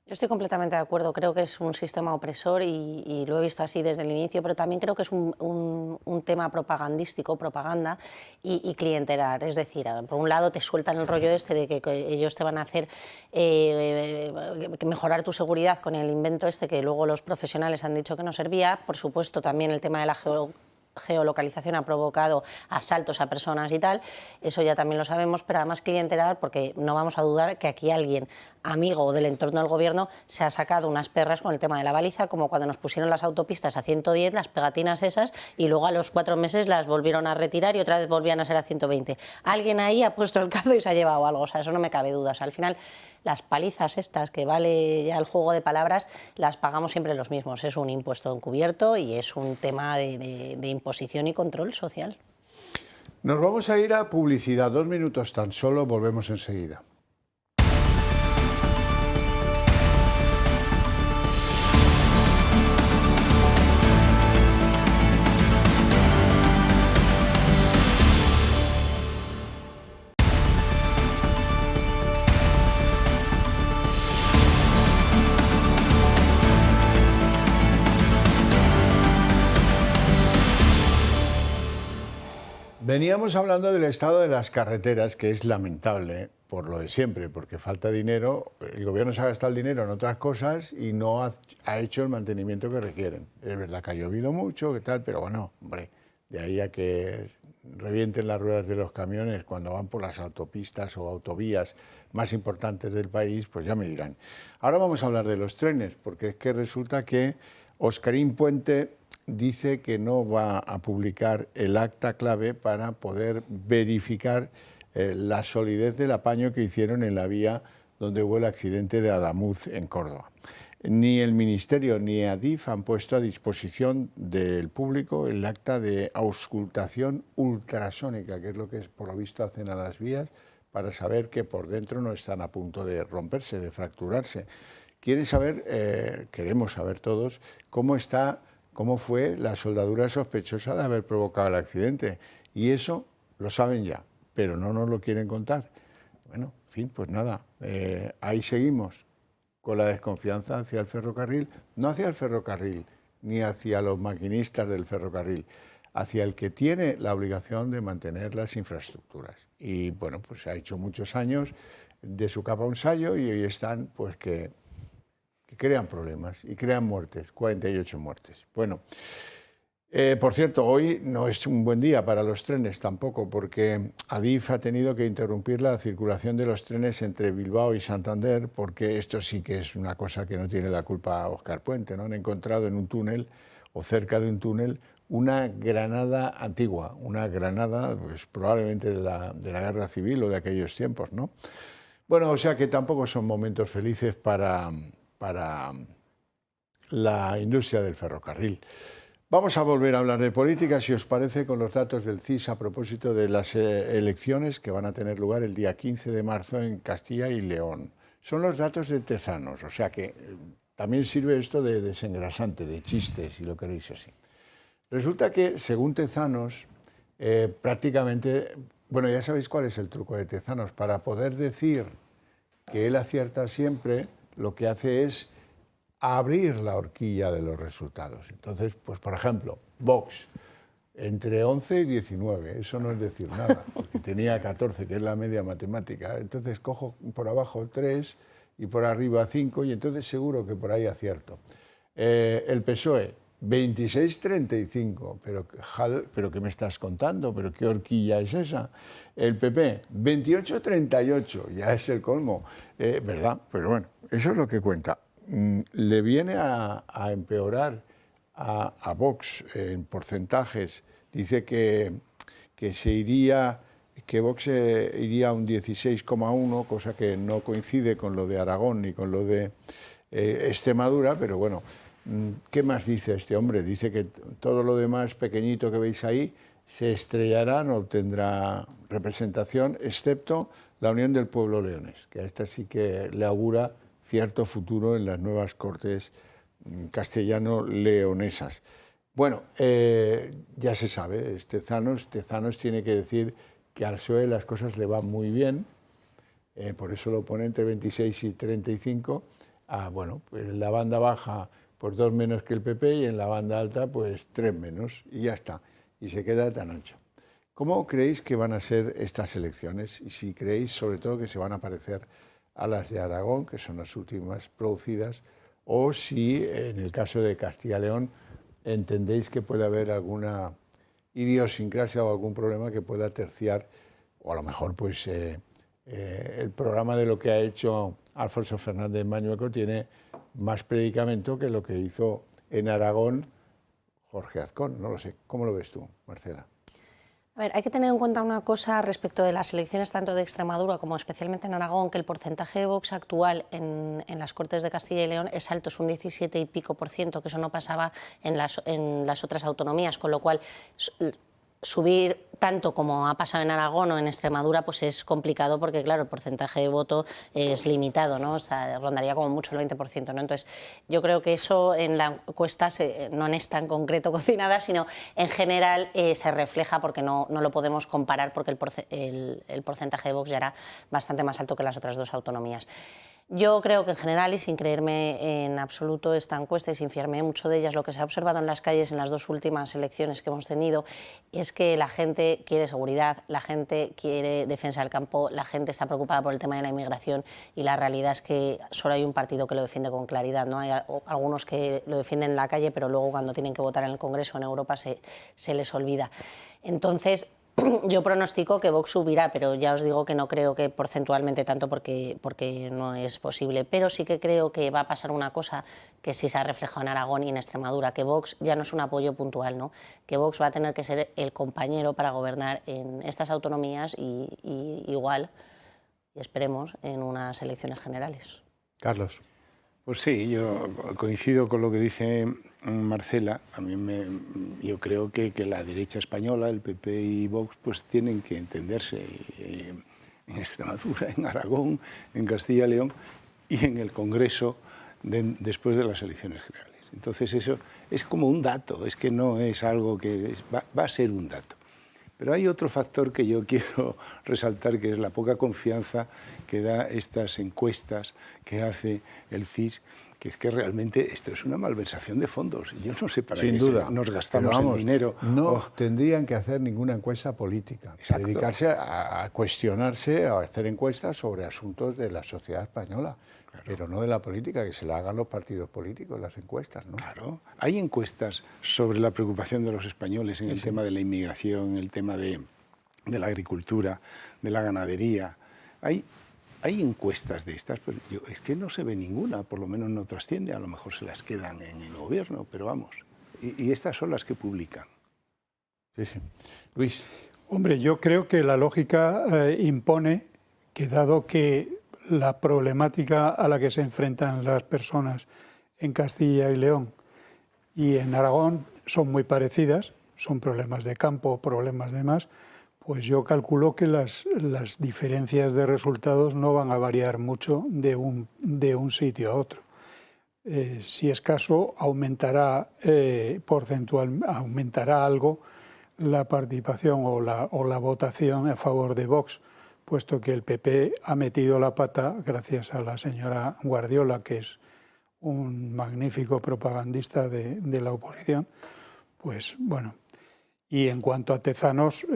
Yo estoy completamente de acuerdo, creo que es un sistema opresor y lo he visto así desde el inicio, pero también creo que es un tema propagandístico, propaganda y clientelar. Es decir, por un lado te sueltan el rollo este de que ellos te van a hacer mejorar tu seguridad con el invento este que luego los profesionales han dicho que no servía. Por supuesto, también el tema de la geolocalización ha provocado asaltos a personas y tal, eso ya también lo sabemos, pero además clientelar, porque no vamos a dudar que aquí alguien, amigo del entorno del gobierno, se ha sacado unas perras con el tema de la baliza, como cuando nos pusieron las autopistas a 110, las pegatinas esas, y luego a los 4 meses las volvieron a retirar y otra vez volvían a ser a 120. Alguien ahí ha puesto el cazo y se ha llevado algo, o sea, eso no me cabe duda. O sea, al final, las palizas estas, que vale ya el juego de palabras, las pagamos siempre los mismos. Es un impuesto encubierto y es un tema de imposición y control social. Nos vamos a ir a publicidad, 2 minutos tan solo, volvemos enseguida. Veníamos hablando del estado de las carreteras, que es lamentable por lo de siempre, porque falta dinero, el gobierno se ha gastado el dinero en otras cosas y no ha hecho el mantenimiento que requieren. Es verdad que ha llovido mucho, que tal, pero bueno, hombre, de ahí a que revienten las ruedas de los camiones cuando van por las autopistas o autovías más importantes del país, pues ya me dirán. Ahora vamos a hablar de los trenes, porque es que resulta que Oscarín Puente dice que no va a publicar el acta clave para poder verificar la solidez del apaño que hicieron en la vía donde hubo el accidente de Adamuz en Córdoba. Ni el Ministerio ni Adif han puesto a disposición del público el acta de auscultación ultrasónica, que es lo que por lo visto hacen a las vías para saber que por dentro no están a punto de romperse, de fracturarse. Queremos saber todos cómo fue la soldadura sospechosa de haber provocado el accidente. Y eso lo saben ya, pero no nos lo quieren contar. Bueno, en fin, pues nada, ahí seguimos con la desconfianza hacia el ferrocarril, no hacia el ferrocarril, ni hacia los maquinistas del ferrocarril, hacia el que tiene la obligación de mantener las infraestructuras. Y bueno, pues ha hecho muchos años de su capa un sayo y hoy están pues que crean problemas y crean muertes, 48 muertes. Bueno, por cierto, hoy no es un buen día para los trenes tampoco, porque Adif ha tenido que interrumpir la circulación de los trenes entre Bilbao y Santander, porque esto sí que es una cosa que no tiene la culpa Óscar Puente, ¿no? Han encontrado en un túnel, o cerca de un túnel, una granada antigua, una granada pues, probablemente de la Guerra Civil o de aquellos tiempos, ¿no? Bueno, o sea que tampoco son momentos felices para la industria del ferrocarril. Vamos a volver a hablar de política, si os parece, con los datos del CIS a propósito de las elecciones que van a tener lugar el día 15 de marzo en Castilla y León. Son los datos de Tezanos, o sea que también sirve esto de desengrasante, de chiste, si lo queréis así. Resulta que, según Tezanos, prácticamente, bueno, ya sabéis cuál es el truco de Tezanos, para poder decir que él acierta siempre, lo que hace es abrir la horquilla de los resultados. Entonces, pues por ejemplo, Vox, entre 11 y 19, eso no es decir nada, porque tenía 14, que es la media matemática. Entonces cojo por abajo 3 y por arriba 5, y entonces seguro que por ahí acierto. El PSOE, 26,35. Pero ¿qué me estás contando? ¿Pero qué horquilla es esa? El PP, 28,38. Ya es el colmo, ¿verdad? Pero bueno, eso es lo que cuenta. Le viene a empeorar a Vox en porcentajes. Dice que Vox iría a un 16,1, cosa que no coincide con lo de Aragón ni con lo de Extremadura, pero bueno, ¿qué más dice este hombre? Dice que todo lo demás pequeñito que veis ahí se estrellará, no obtendrá representación, excepto la Unión del Pueblo Leones, que a esta sí que le augura cierto futuro en las nuevas Cortes castellano-leonesas. Bueno, ya se sabe, Tezanos tiene que decir que al PSOE las cosas le van muy bien, por eso lo pone entre 26 y 35. Bueno, pues en la banda baja pues 2 menos que el PP y en la banda alta pues 3 menos y ya está, y se queda tan ancho. ¿Cómo creéis que van a ser estas elecciones? Y si creéis sobre todo que se van a parecer a las de Aragón, que son las últimas producidas, o si en el caso de Castilla y León entendéis que puede haber alguna idiosincrasia o algún problema que pueda terciar, o a lo mejor pues el programa de lo que ha hecho Alfonso Fernández Mañueco tiene más predicamento que lo que hizo en Aragón Jorge Azcón. No lo sé. ¿Cómo lo ves tú, Marcela? A ver, hay que tener en cuenta una cosa respecto de las elecciones tanto de Extremadura como especialmente en Aragón, que el porcentaje de Vox actual en las Cortes de Castilla y León es alto, es un 17 y pico %, que eso no pasaba en las otras autonomías, con lo cual subir tanto como ha pasado en Aragón o en Extremadura pues es complicado porque, claro, el porcentaje de voto es limitado, ¿no? O sea, rondaría como mucho el 20%, ¿no? Entonces, yo creo que eso en la encuesta, no en esta en concreto cocinada, sino en general se refleja porque no lo podemos comparar porque el porcentaje de Vox ya era bastante más alto que las otras dos autonomías. Yo creo que en general, y sin creerme en absoluto esta encuesta y sin fiarme mucho de ellas, lo que se ha observado en las calles en las dos últimas elecciones que hemos tenido es que la gente quiere seguridad, la gente quiere defensa del campo, la gente está preocupada por el tema de la inmigración y la realidad es que solo hay un partido que lo defiende con claridad, ¿no? Hay algunos que lo defienden en la calle, pero luego cuando tienen que votar en el Congreso, en Europa, se les olvida. Entonces, yo pronostico que Vox subirá, pero ya os digo que no creo que porcentualmente tanto porque no es posible. Pero sí que creo que va a pasar una cosa que sí se ha reflejado en Aragón y en Extremadura, que Vox ya no es un apoyo puntual, ¿no? Que Vox va a tener que ser el compañero para gobernar en estas autonomías y igual, y esperemos, en unas elecciones generales. Carlos. Pues sí, yo coincido con lo que dice Marcela. Yo creo que la derecha española, el PP y Vox, pues tienen que entenderse en Extremadura, en Aragón, en Castilla y León y en el Congreso después de las elecciones generales. Entonces eso es como un dato, es que no es algo que va a ser un dato. Pero hay otro factor que yo quiero resaltar, que es la poca confianza que da estas encuestas que hace el CIS, que es que realmente esto es una malversación de fondos. Yo no sé para qué nos gastamos el dinero. No tendrían que hacer ninguna encuesta política. Exacto. Dedicarse a cuestionarse, a hacer encuestas sobre asuntos de la sociedad española. Claro. Pero no de la política, que se la hagan los partidos políticos, las encuestas, ¿no? Claro. Hay encuestas sobre la preocupación de los españoles en el tema de la inmigración, en el tema de la agricultura, de la ganadería. Hay encuestas de estas, pero es que no se ve ninguna, por lo menos no trasciende, a lo mejor se las quedan en el gobierno, pero vamos. Y estas son las que publican. Sí, sí. Luis. Hombre, yo creo que la lógica impone que, dado que la problemática a la que se enfrentan las personas en Castilla y León y en Aragón son muy parecidas, son problemas de campo, problemas de más, pues yo calculo que las diferencias de resultados no van a variar mucho de un sitio a otro. Si es caso, aumentará aumentará algo la participación o la votación a favor de Vox, puesto que el PP ha metido la pata gracias a la señora Guardiola, que es un magnífico propagandista de la oposición. Pues bueno, y en cuanto a Tezanos,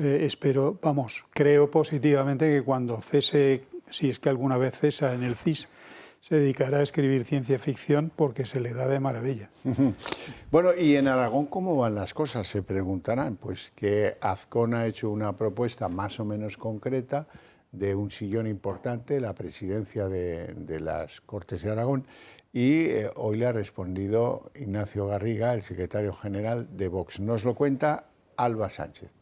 creo positivamente que cuando cese, si es que alguna vez cesa en el CIS, se dedicará a escribir ciencia ficción porque se le da de maravilla. Bueno, y en Aragón, ¿cómo van las cosas? Se preguntarán. Pues que Azcón ha hecho una propuesta más o menos concreta de un sillón importante, la presidencia de las Cortes de Aragón, y hoy le ha respondido Ignacio Garriga, el secretario general de Vox. Nos lo cuenta Alba Sánchez.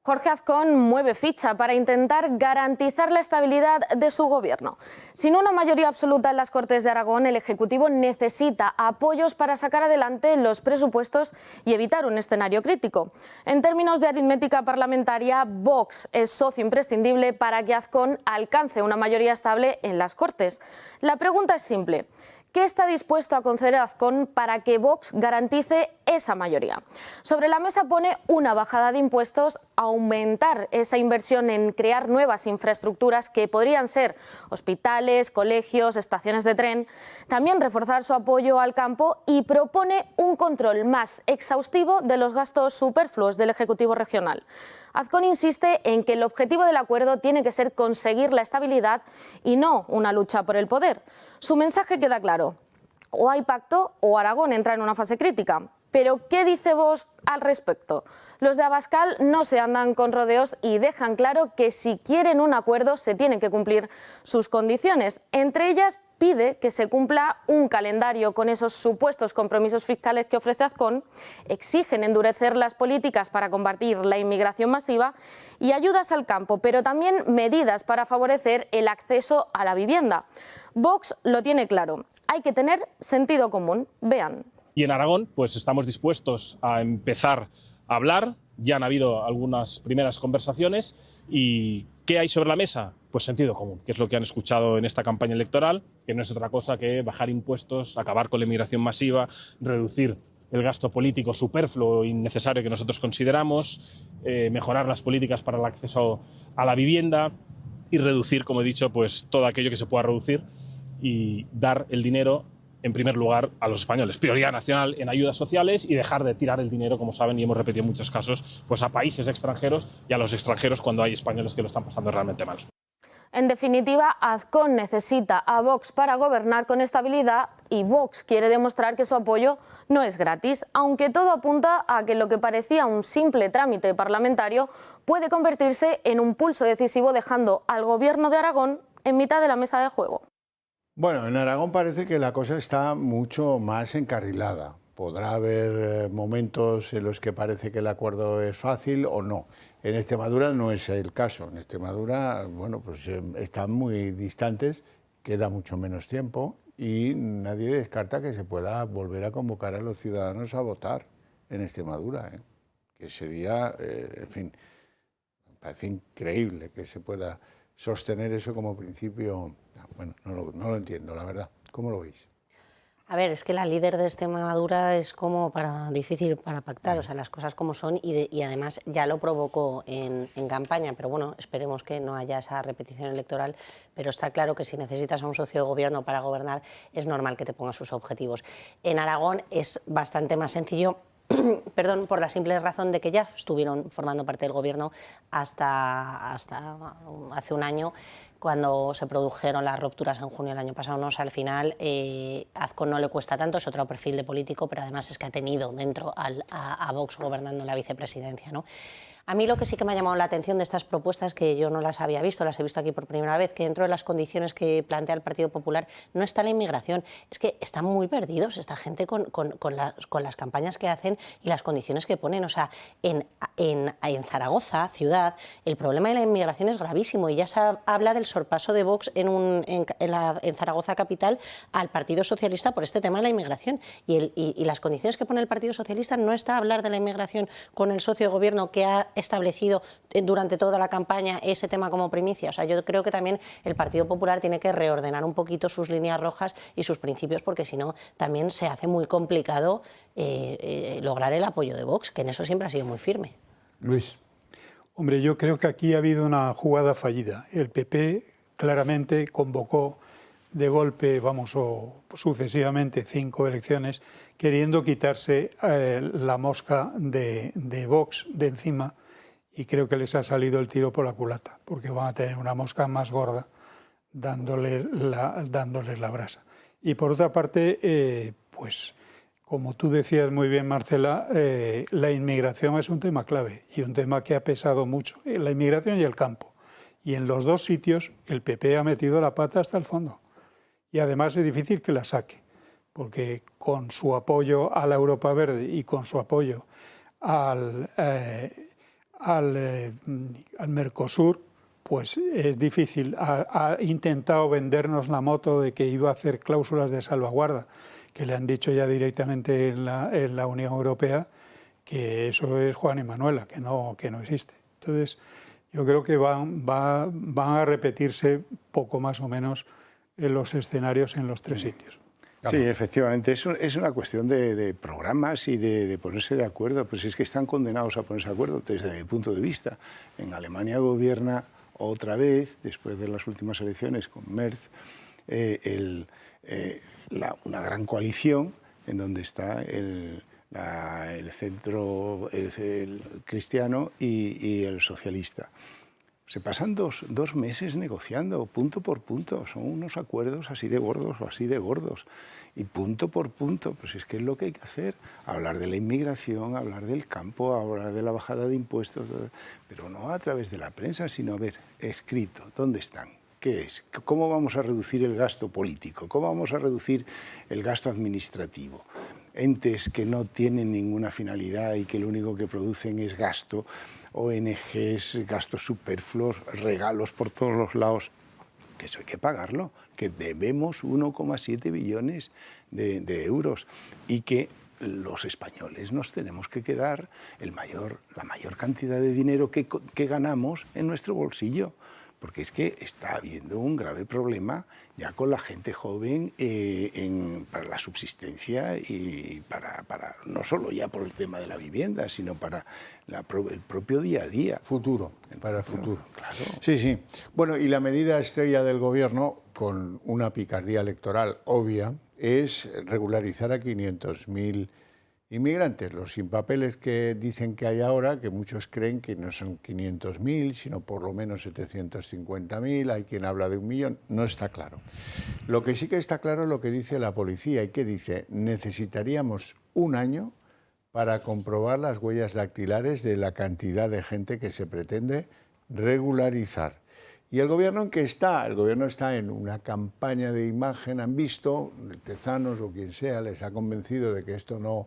Jorge Azcón mueve ficha para intentar garantizar la estabilidad de su gobierno. Sin una mayoría absoluta en las Cortes de Aragón, el Ejecutivo necesita apoyos para sacar adelante los presupuestos y evitar un escenario crítico. En términos de aritmética parlamentaria, Vox es socio imprescindible para que Azcón alcance una mayoría estable en las Cortes. La pregunta es simple. ¿Qué está dispuesto a conceder Azcón para que Vox garantice esa mayoría? Sobre la mesa pone una bajada de impuestos, aumentar esa inversión en crear nuevas infraestructuras que podrían ser hospitales, colegios, estaciones de tren, también reforzar su apoyo al campo y propone un control más exhaustivo de los gastos superfluos del Ejecutivo regional. Azcón insiste en que el objetivo del acuerdo tiene que ser conseguir la estabilidad y no una lucha por el poder. Su mensaje queda claro: o hay pacto o Aragón entra en una fase crítica. Pero, ¿qué dice Vox al respecto? Los de Abascal no se andan con rodeos y dejan claro que si quieren un acuerdo se tienen que cumplir sus condiciones. Entre ellas, pide que se cumpla un calendario con esos supuestos compromisos fiscales que ofrece Azcón, exigen endurecer las políticas para combatir la inmigración masiva y ayudas al campo, pero también medidas para favorecer el acceso a la vivienda. Vox lo tiene claro, hay que tener sentido común. Vean. Y en Aragón, pues estamos dispuestos a empezar a hablar. Ya han habido algunas primeras conversaciones. ¿Y qué hay sobre la mesa? Pues sentido común, que es lo que han escuchado en esta campaña electoral, que no es otra cosa que bajar impuestos, acabar con la inmigración masiva, reducir el gasto político superfluo e innecesario que nosotros consideramos, mejorar las políticas para el acceso a la vivienda y reducir, como he dicho, pues todo aquello que se pueda reducir y dar el dinero en primer lugar a los españoles, prioridad nacional en ayudas sociales y dejar de tirar el dinero, como saben y hemos repetido en muchos casos, pues a países extranjeros y a los extranjeros cuando hay españoles que lo están pasando realmente mal. En definitiva, Azcón necesita a Vox para gobernar con estabilidad y Vox quiere demostrar que su apoyo no es gratis, aunque todo apunta a que lo que parecía un simple trámite parlamentario puede convertirse en un pulso decisivo, dejando al gobierno de Aragón en mitad de la mesa de juego. Bueno, en Aragón parece que la cosa está mucho más encarrilada. Podrá haber momentos en los que parece que el acuerdo es fácil o no. En Extremadura no es el caso. En Extremadura, bueno, pues están muy distantes, queda mucho menos tiempo y nadie descarta que se pueda volver a convocar a los ciudadanos a votar en Extremadura, que sería, en fin, me parece increíble que se pueda sostener eso como principio. Bueno, no lo entiendo, la verdad. ¿Cómo lo veis? A ver, es que la líder de Extremadura es como difícil para pactar, o sea, las cosas como son y además ya lo provocó en campaña, pero bueno, esperemos que no haya esa repetición electoral, pero está claro que si necesitas a un socio de gobierno para gobernar es normal que te ponga sus objetivos. En Aragón es bastante más sencillo, perdón, por la simple razón de que ya estuvieron formando parte del gobierno hasta hace un año, cuando se produjeron las rupturas en junio del año pasado, ¿no? O sea, al final Azcón no le cuesta tanto, es otro perfil de político, pero además es que ha tenido dentro a Vox gobernando en la vicepresidencia, ¿no? A mí lo que sí que me ha llamado la atención de estas propuestas, que yo no las había visto, las he visto aquí por primera vez, que dentro de las condiciones que plantea el Partido Popular no está la inmigración. Es que están muy perdidos esta gente con las campañas que hacen y las condiciones que ponen. O sea, en Zaragoza, ciudad, el problema de la inmigración es gravísimo y ya se habla del sorpaso de Vox en Zaragoza capital al Partido Socialista por este tema de la inmigración. Y las condiciones que pone el Partido Socialista no está a hablar de la inmigración con el socio de gobierno que ha establecido durante toda la campaña ese tema como primicia. O sea, yo creo que también el Partido Popular tiene que reordenar un poquito sus líneas rojas y sus principios, porque si no también se hace muy complicado lograr el apoyo de Vox, que en eso siempre ha sido muy firme. Luis. Hombre, yo creo que aquí ha habido una jugada fallida. El PP claramente convocó de golpe, o sucesivamente 5 elecciones, queriendo quitarse la mosca de Vox de encima, y creo que les ha salido el tiro por la culata, porque van a tener una mosca más gorda dándoles la brasa. Y por otra parte, pues como tú decías muy bien, Marcela, la inmigración es un tema clave y un tema que ha pesado mucho, la inmigración y el campo. Y en los dos sitios el PP ha metido la pata hasta el fondo. Y además es difícil que la saque, porque con su apoyo a la Europa Verde y con su apoyo al Mercosur, pues es difícil. Ha intentado vendernos la moto de que iba a hacer cláusulas de salvaguarda, que le han dicho ya directamente en la Unión Europea que eso es Juan y Manuela, que no existe. Entonces, yo creo que van a repetirse poco más o menos los escenarios en los tres sitios. Sí, efectivamente, es una cuestión de programas y de ponerse de acuerdo. Pues es que están condenados a ponerse de acuerdo desde mi punto de vista. En Alemania gobierna otra vez, después de las últimas elecciones con Merz, una gran coalición en donde está el centro el cristiano y el socialista. Se pasan dos meses negociando, punto por punto. Son unos acuerdos así de gordos o así de gordos. Y punto por punto, pues es que es lo que hay que hacer. Hablar de la inmigración, hablar del campo, hablar de la bajada de impuestos, pero no a través de la prensa, sino a ver, escrito, ¿dónde están? ¿Qué es? ¿Cómo vamos a reducir el gasto político? ¿Cómo vamos a reducir el gasto administrativo? Entes que no tienen ninguna finalidad y que lo único que producen es gasto, ONGs, gastos superfluos, regalos por todos los lados, que eso hay que pagarlo, que debemos 1,7 billones de euros y que los españoles nos tenemos que quedar la mayor cantidad de dinero que ganamos en nuestro bolsillo. Porque es que está habiendo un grave problema ya con la gente joven para la subsistencia y para no solo ya por el tema de la vivienda, sino para el propio día a día. Para el futuro. Claro. Sí, sí. Bueno, y la medida estrella del Gobierno, con una picardía electoral obvia, es regularizar a 500.000 inmigrantes, los sin papeles que dicen que hay ahora, que muchos creen que no son 500.000, sino por lo menos 750.000, hay quien habla de 1 millón, no está claro. Lo que sí que está claro es lo que dice la policía, y que dice, necesitaríamos 1 año para comprobar las huellas dactilares de la cantidad de gente que se pretende regularizar. ¿Y el gobierno en qué está? El gobierno está en una campaña de imagen, han visto, Tezanos o quien sea, les ha convencido de que esto no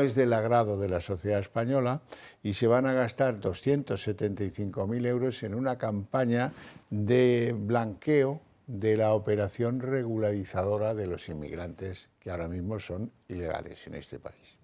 es del agrado de la sociedad española y se van a gastar 275.000 euros en una campaña de blanqueo de la operación regularizadora de los inmigrantes que ahora mismo son ilegales en este país.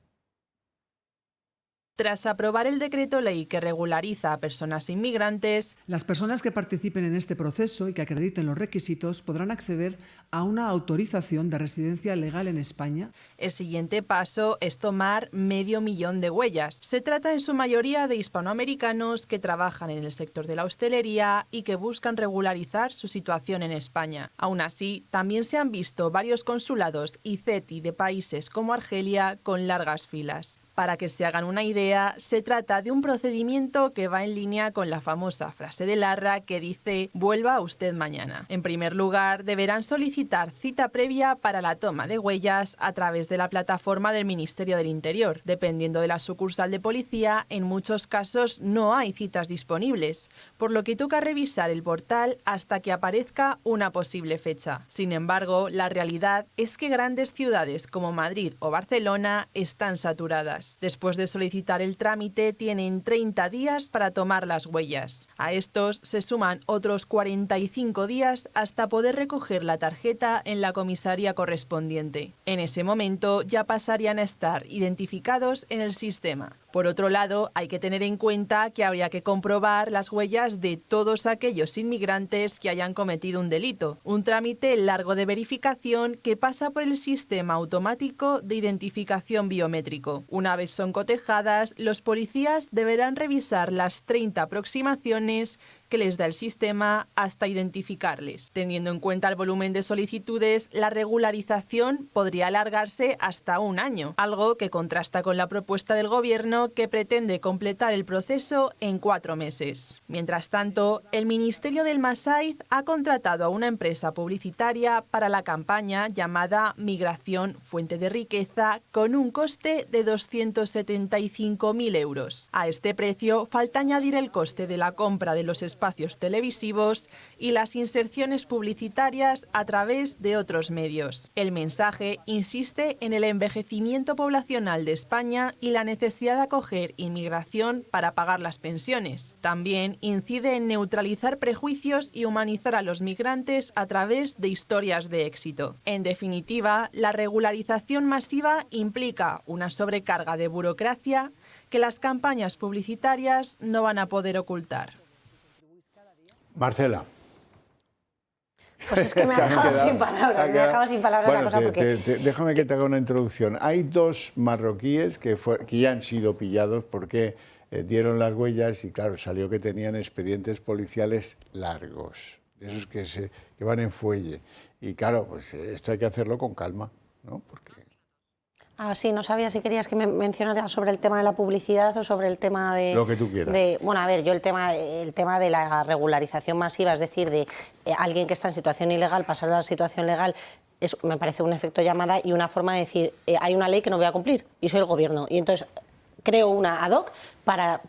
Tras aprobar el decreto ley que regulariza a personas inmigrantes, las personas que participen en este proceso y que acrediten los requisitos podrán acceder a una autorización de residencia legal en España. El siguiente paso es tomar 500.000 de huellas. Se trata en su mayoría de hispanoamericanos que trabajan en el sector de la hostelería y que buscan regularizar su situación en España. Aún así, también se han visto varios consulados y CETI de países como Argelia con largas filas. Para que se hagan una idea, se trata de un procedimiento que va en línea con la famosa frase de Larra que dice «vuelva usted mañana». En primer lugar, deberán solicitar cita previa para la toma de huellas a través de la plataforma del Ministerio del Interior. Dependiendo de la sucursal de policía, en muchos casos no hay citas disponibles, por lo que toca revisar el portal hasta que aparezca una posible fecha. Sin embargo, la realidad es que grandes ciudades como Madrid o Barcelona están saturadas. Después de solicitar el trámite, tienen 30 días para tomar las huellas. A estos se suman otros 45 días hasta poder recoger la tarjeta en la comisaría correspondiente. En ese momento ya pasarían a estar identificados en el sistema. Por otro lado, hay que tener en cuenta que habría que comprobar las huellas de todos aquellos inmigrantes que hayan cometido un delito. Un trámite largo de verificación que pasa por el sistema automático de identificación biométrico. Una vez son cotejadas, los policías deberán revisar las 30 aproximaciones que les da el sistema hasta identificarles. Teniendo en cuenta el volumen de solicitudes, la regularización podría alargarse hasta un año, algo que contrasta con la propuesta del Gobierno, que pretende completar el proceso en 4 meses. Mientras tanto, el Ministerio del Masaiz ha contratado a una empresa publicitaria para la campaña llamada Migración Fuente de Riqueza, con un coste de 275.000 euros. A este precio falta añadir el coste de la compra de los espacios televisivos y las inserciones publicitarias a través de otros medios. El mensaje insiste en el envejecimiento poblacional de España y la necesidad de acoger inmigración para pagar las pensiones. También incide en neutralizar prejuicios y humanizar a los migrantes a través de historias de éxito. En definitiva, la regularización masiva implica una sobrecarga de burocracia que las campañas publicitarias no van a poder ocultar. Marcela. Pues es que me ha dejado sin palabras, Bueno, la cosa porque... déjame que te haga una introducción. Hay 2 marroquíes que ya han sido pillados porque dieron las huellas y, claro, salió que tenían expedientes policiales largos, esos que van en fuelle. Y, claro, pues esto hay que hacerlo con calma, ¿no? Porque... Ah, sí, no sabía si querías que me mencionara sobre el tema de la publicidad o sobre el tema de... Lo que tú quieras. Bueno, a ver, yo el tema de la regularización masiva, es decir, de alguien que está en situación ilegal pasar a la situación legal, eso me parece un efecto llamada y una forma de decir, hay una ley que no voy a cumplir y soy el Gobierno. Y entonces creo una ad hoc para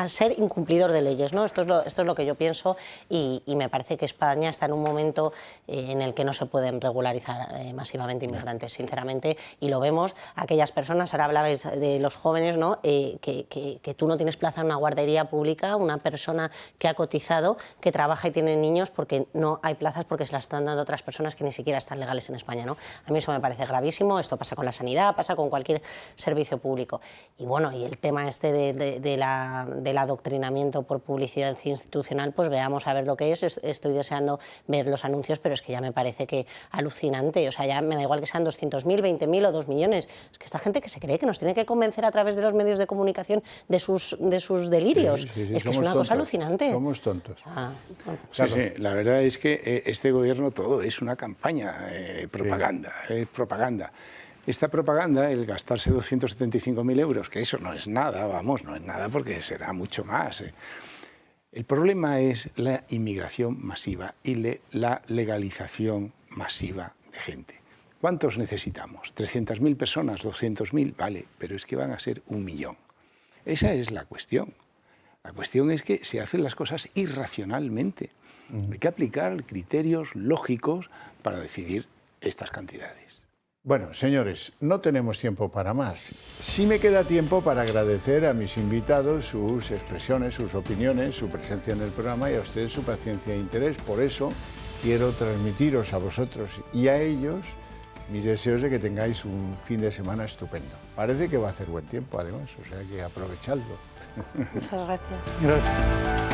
ser incumplidor de leyes, ¿no? Esto es lo que yo pienso y me parece que España está en un momento en el que no se pueden regularizar masivamente inmigrantes, sinceramente, y lo vemos. Aquellas personas, ahora hablabais de los jóvenes, ¿no? Que tú no tienes plaza en una guardería pública, una persona que ha cotizado, que trabaja y tiene niños porque no hay plazas porque se las están dando otras personas que ni siquiera están legales en España, ¿no? A mí eso me parece gravísimo. Esto pasa con la sanidad, pasa con cualquier servicio público. Y bueno, y el tema este del adoctrinamiento por publicidad institucional, pues veamos a ver lo que es. Estoy deseando ver los anuncios, pero es que ya me parece que alucinante. O sea, ya me da igual que sean 200.000, 20.000 o 2 millones. Es que esta gente que se cree que nos tiene que convencer a través de los medios de comunicación de sus delirios. Es que es una cosa alucinante. Somos tontos. Sí, la verdad es que este Gobierno todo es una campaña, propaganda, propaganda. Esta propaganda, el gastarse 275.000 euros, que eso no es nada, vamos, no es nada porque será mucho más. El problema es la inmigración masiva y la legalización masiva de gente. ¿Cuántos necesitamos? ¿300.000 personas? ¿200.000? Vale, pero es que van a ser 1 millón. Esa es la cuestión. La cuestión es que se hacen las cosas irracionalmente. Hay que aplicar criterios lógicos para decidir estas cantidades. Bueno, señores, no tenemos tiempo para más. Sí me queda tiempo para agradecer a mis invitados sus expresiones, sus opiniones, su presencia en el programa y a ustedes su paciencia e interés. Por eso quiero transmitiros a vosotros y a ellos mis deseos de que tengáis un fin de semana estupendo. Parece que va a hacer buen tiempo, además, o sea que aprovechadlo. Muchas gracias. Gracias.